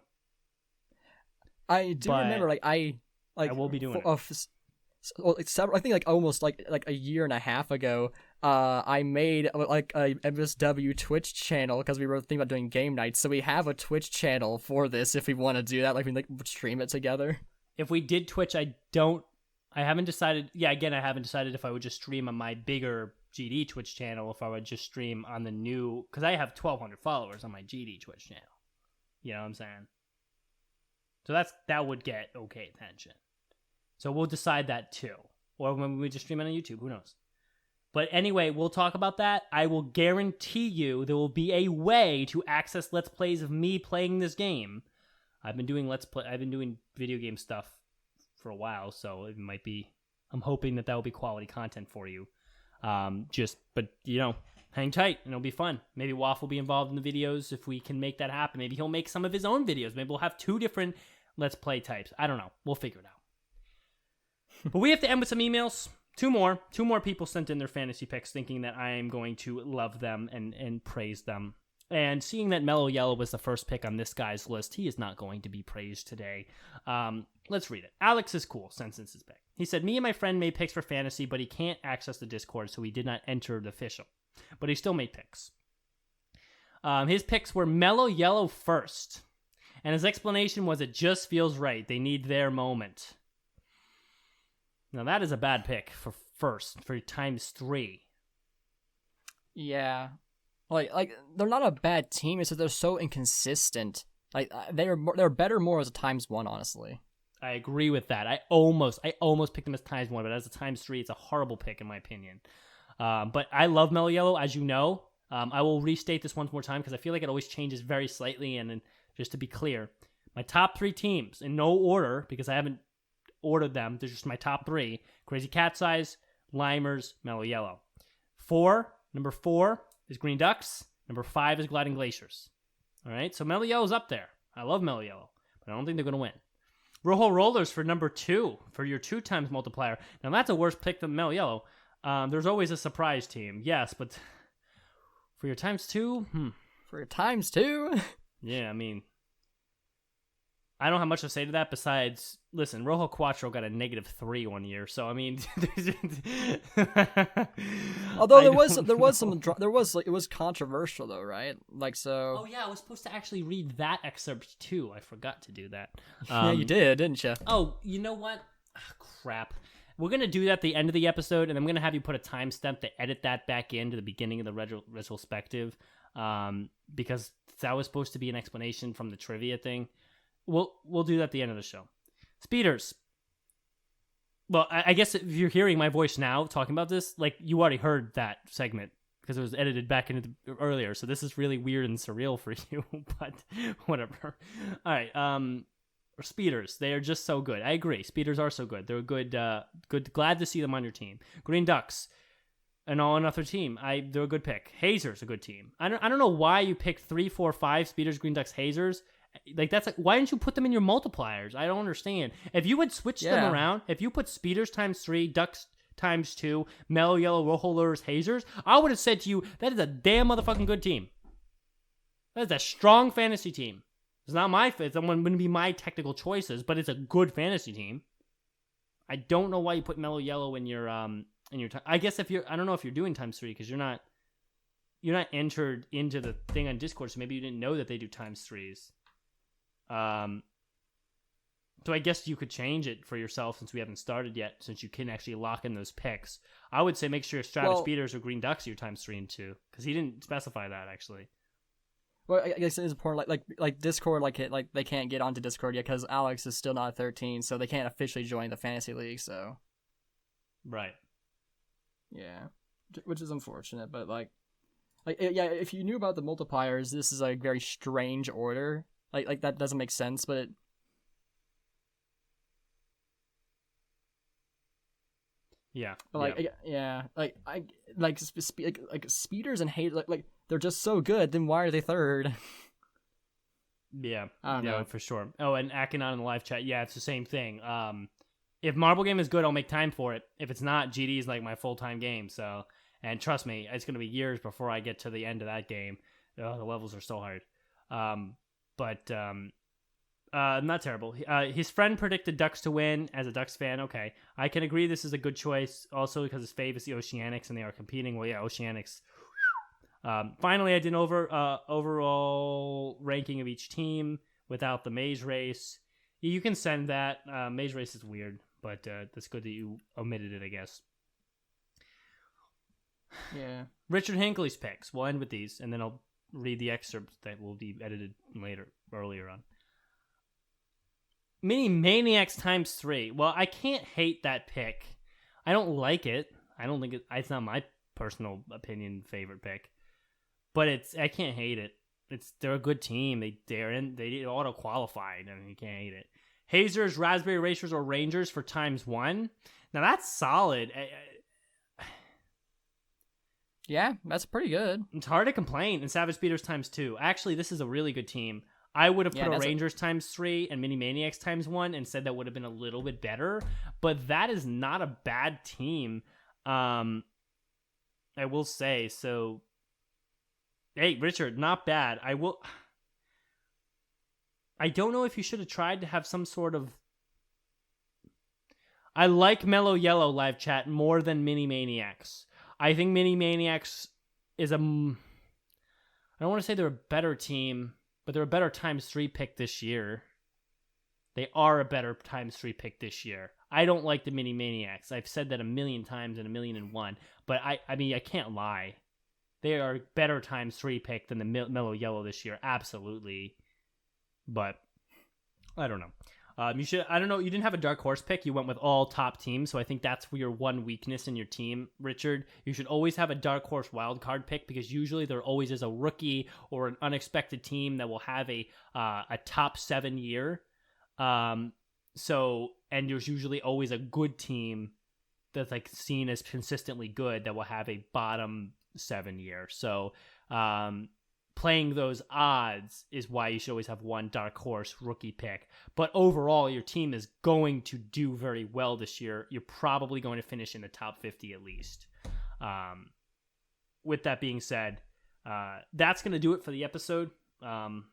I do But remember, I will be doing it. I think almost a year and a half ago, I made a MSW Twitch channel because we were thinking about doing game nights. So we have a Twitch channel for this if we want to do that. We stream it together. If we did Twitch, I haven't decided. Yeah, again, I haven't decided if I would just stream on my bigger GD Twitch channel, if I would just stream on the new, because I have 1,200 followers on my GD Twitch channel. You know what I'm saying? So that would get okay attention. So we'll decide that too. Or when we just stream it on YouTube, who knows? But anyway, we'll talk about that. I will guarantee you there will be a way to access Let's Plays of me playing this game. I've been doing video game stuff for a while, so it might be, I'm hoping that will be quality content for you. But hang tight and it'll be fun. Maybe Waff will be involved in the videos if we can make that happen. Maybe he'll make some of his own videos. Maybe we'll have 2 different Let's Play types. I don't know. We'll figure it out. But we have to end with some emails. 2 more. 2 more people sent in their fantasy picks thinking that I am going to love them and praise them. And seeing that Mellow Yellow was the first pick on this guy's list, he is not going to be praised today. Let's read it. Alex is cool, since it's his pick. He said, me and my friend made picks for fantasy, but he can't access the Discord, so he did not enter the official. But he still made picks. His picks were Mellow Yellow first. And his explanation was, it just feels right. They need their moment. Now that is a bad pick for first, for ×3. Yeah. They're not a bad team, it's that they're so inconsistent. They're better more as a ×1, honestly. I agree with that. I almost picked them as ×1, but as a ×3, it's a horrible pick in my opinion. But I love Mellow Yellow, as you know. I will restate this one more time because I feel like it always changes very slightly. And then, just to be clear, my top 3 teams, in no order, because I haven't ordered them, they're just my top 3. Crazy Cat's Eyes, Limers, Mellow Yellow. Number 4 is Green Ducks. Number 5 is Gliding Glaciers. All right, so Mellow Yellow's up there. I love Mellow Yellow, but I don't think they're going to win. Rojo Rollers for number 2, for your 2 times multiplier. Now, that's a worse pick than Mellow Yellow. There's always a surprise team, yes, but for your ×2, For your ×2? Yeah, I mean, I don't have much to say to that besides, listen, Rojo Cuatro got a -3 one year, so I mean, although it was controversial though, right? Oh yeah, I was supposed to actually read that excerpt too. I forgot to do that. Yeah, you did, didn't you? Oh, you know what? Crap. We're gonna do that at the end of the episode, and I'm gonna have you put a timestamp to edit that back into the beginning of the retrospective, because that was supposed to be an explanation from the trivia thing. We'll do that at the end of the show. Speeders. Well, I guess if you're hearing my voice now talking about this, you already heard that segment because it was edited back into earlier. So this is really weird and surreal for you, but whatever. All right. Speeders. They are just so good. I agree. Speeders are so good. They're good. Glad to see them on your team. Green Ducks. Another team. They're a good pick. Hazers a good team. I don't know why you picked 3, 4, 5 Speeders, Green Ducks, Hazers. Why didn't you put them in your multipliers? I don't understand. If you would switch them around, if you put Speeders ×3, Ducks ×2, Mellow Yellow, Rojo Lures, Hazers, I would have said to you, that is a damn motherfucking good team. That is a strong fantasy team. It's not my fit. It wouldn't be my technical choices, but it's a good fantasy team. I don't know why you put Mellow Yellow in your I guess I don't know if you're doing ×3 because you're not entered into the thing on Discord, so maybe you didn't know that they do ×3s. So I guess you could change it for yourself since we haven't started yet, since you can actually lock in those picks. I would say make sure Stratus Speeders or Green Ducks are your ×3 and 2, because he didn't specify that actually. Well, I guess it is important. Like Discord, they can't get onto Discord yet because Alex is still not 13, so they can't officially join the fantasy league. So, right, yeah, which is unfortunate. But if you knew about the multipliers, this is a very strange order. Like that doesn't make sense, but yeah. Speeders and Hate, they're just so good. Then why are they third? Yeah, I don't know for sure. Oh, and Akinon in the live chat, yeah, it's the same thing. If Marble Game is good, I'll make time for it. If it's not, GD is my full-time game. So, and trust me, it's gonna be years before I get to the end of that game. The levels are so hard. But Not terrible. His friend predicted Ducks to win as a Ducks fan. Okay. I can agree this is a good choice. Also because his fave is the Oceanics and they are competing. Well, yeah, Oceanics. Finally, I did an overall ranking of each team without the Maze Race. You can send that. Maze Race is weird, but that's good that you omitted it, I guess. Yeah. Richard Hinckley's picks. We'll end with these, and then I'll read the excerpts that will be edited earlier on. Mini Maniacs times 3. Well, I can't hate that pick. I don't like it. I don't think it's not my personal opinion favorite pick, but I can't hate it. They're a good team. They auto qualified. I mean, you can't hate it. Hazers, Raspberry Racers, or Rangers for times 1. Now that's solid. Yeah, that's pretty good. It's hard to complain. And Savage Speeders times 2. Actually, this is a really good team. I would have put a Rangers times 3 and Mini Maniacs times 1 and said that would have been a little bit better. But that is not a bad team. I will say. So, hey, Richard, not bad. I don't know if you should have tried to have some sort of... I like Mellow Yellow live chat more than Mini Maniacs. I think Mini Maniacs is I don't want to say they're a better team, but they're a better times 3 pick this year. They are a better times 3 pick this year. I don't like the Mini Maniacs. I've said that a million times and 1,000,001, but I mean, I can't lie. They are a better times 3 pick than the Mellow Yellow this year. Absolutely. But I don't know. I don't know. You didn't have a dark horse pick. You went with all top teams. So I think that's your one weakness in your team, Richard. You should always have a dark horse wild card pick because usually there always is a rookie or an unexpected team that will have a top 7 year. And there's usually always a good team that's like seen as consistently good that will have a bottom 7 year. So, playing those odds is why you should always have one dark horse rookie pick. But overall, your team is going to do very well this year. You're probably going to finish in the top 50 at least. With that being said, that's going to do it for the episode. We're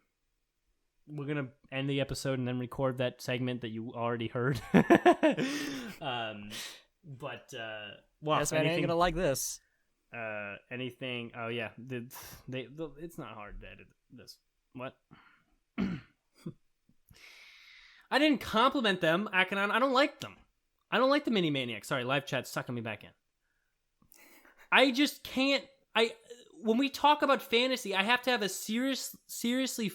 going to end the episode and then record that segment that you already heard. Well, yes, man, I ain't going to like this. Anything? Oh yeah, it's not hard to edit this. What? I didn't compliment them, Akanon. I don't like them. I don't like the Mini Maniacs. Sorry, live chat's sucking me back in. I just can't. When we talk about fantasy, I have to have a seriously.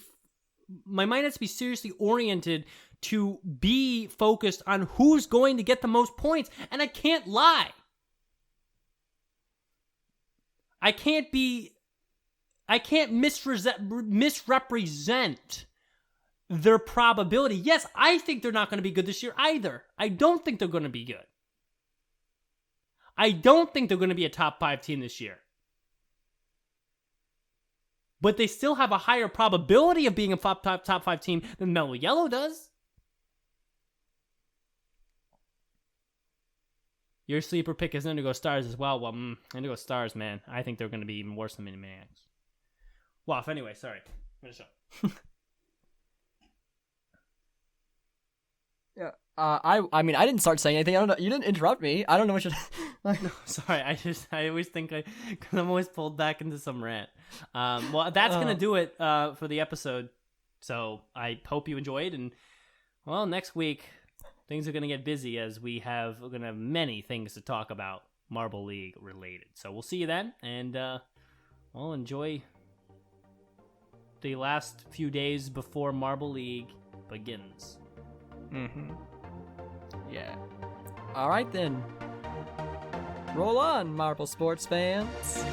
My mind has to be seriously oriented to be focused on who's going to get the most points, and I can't lie. I can't misrepresent their probability. Yes, I think they're not going to be good this year either. I don't think they're going to be good. I don't think they're going to be a top 5 team this year. But they still have a higher probability of being a top 5 team than Mellow Yellow does. Your sleeper pick is Indigo Stars as well. Well, Indigo Stars, man. I think they're going to be even worse than Mini Maniacs. Well, anyway, sorry. Finish up. Yeah. I mean, I didn't start saying anything. I don't know. You didn't interrupt me. I don't know what you're... No, sorry. I always think because I'm always pulled back into some rant. Well, that's going to do it for the episode. So I hope you enjoyed. And, well, next week... things are going to get busy as we're going to have many things to talk about Marble League related. So we'll see you then, and well, enjoy the last few days before Marble League begins. Mm-hmm. Yeah. All right then. Roll on, Marble sports fans.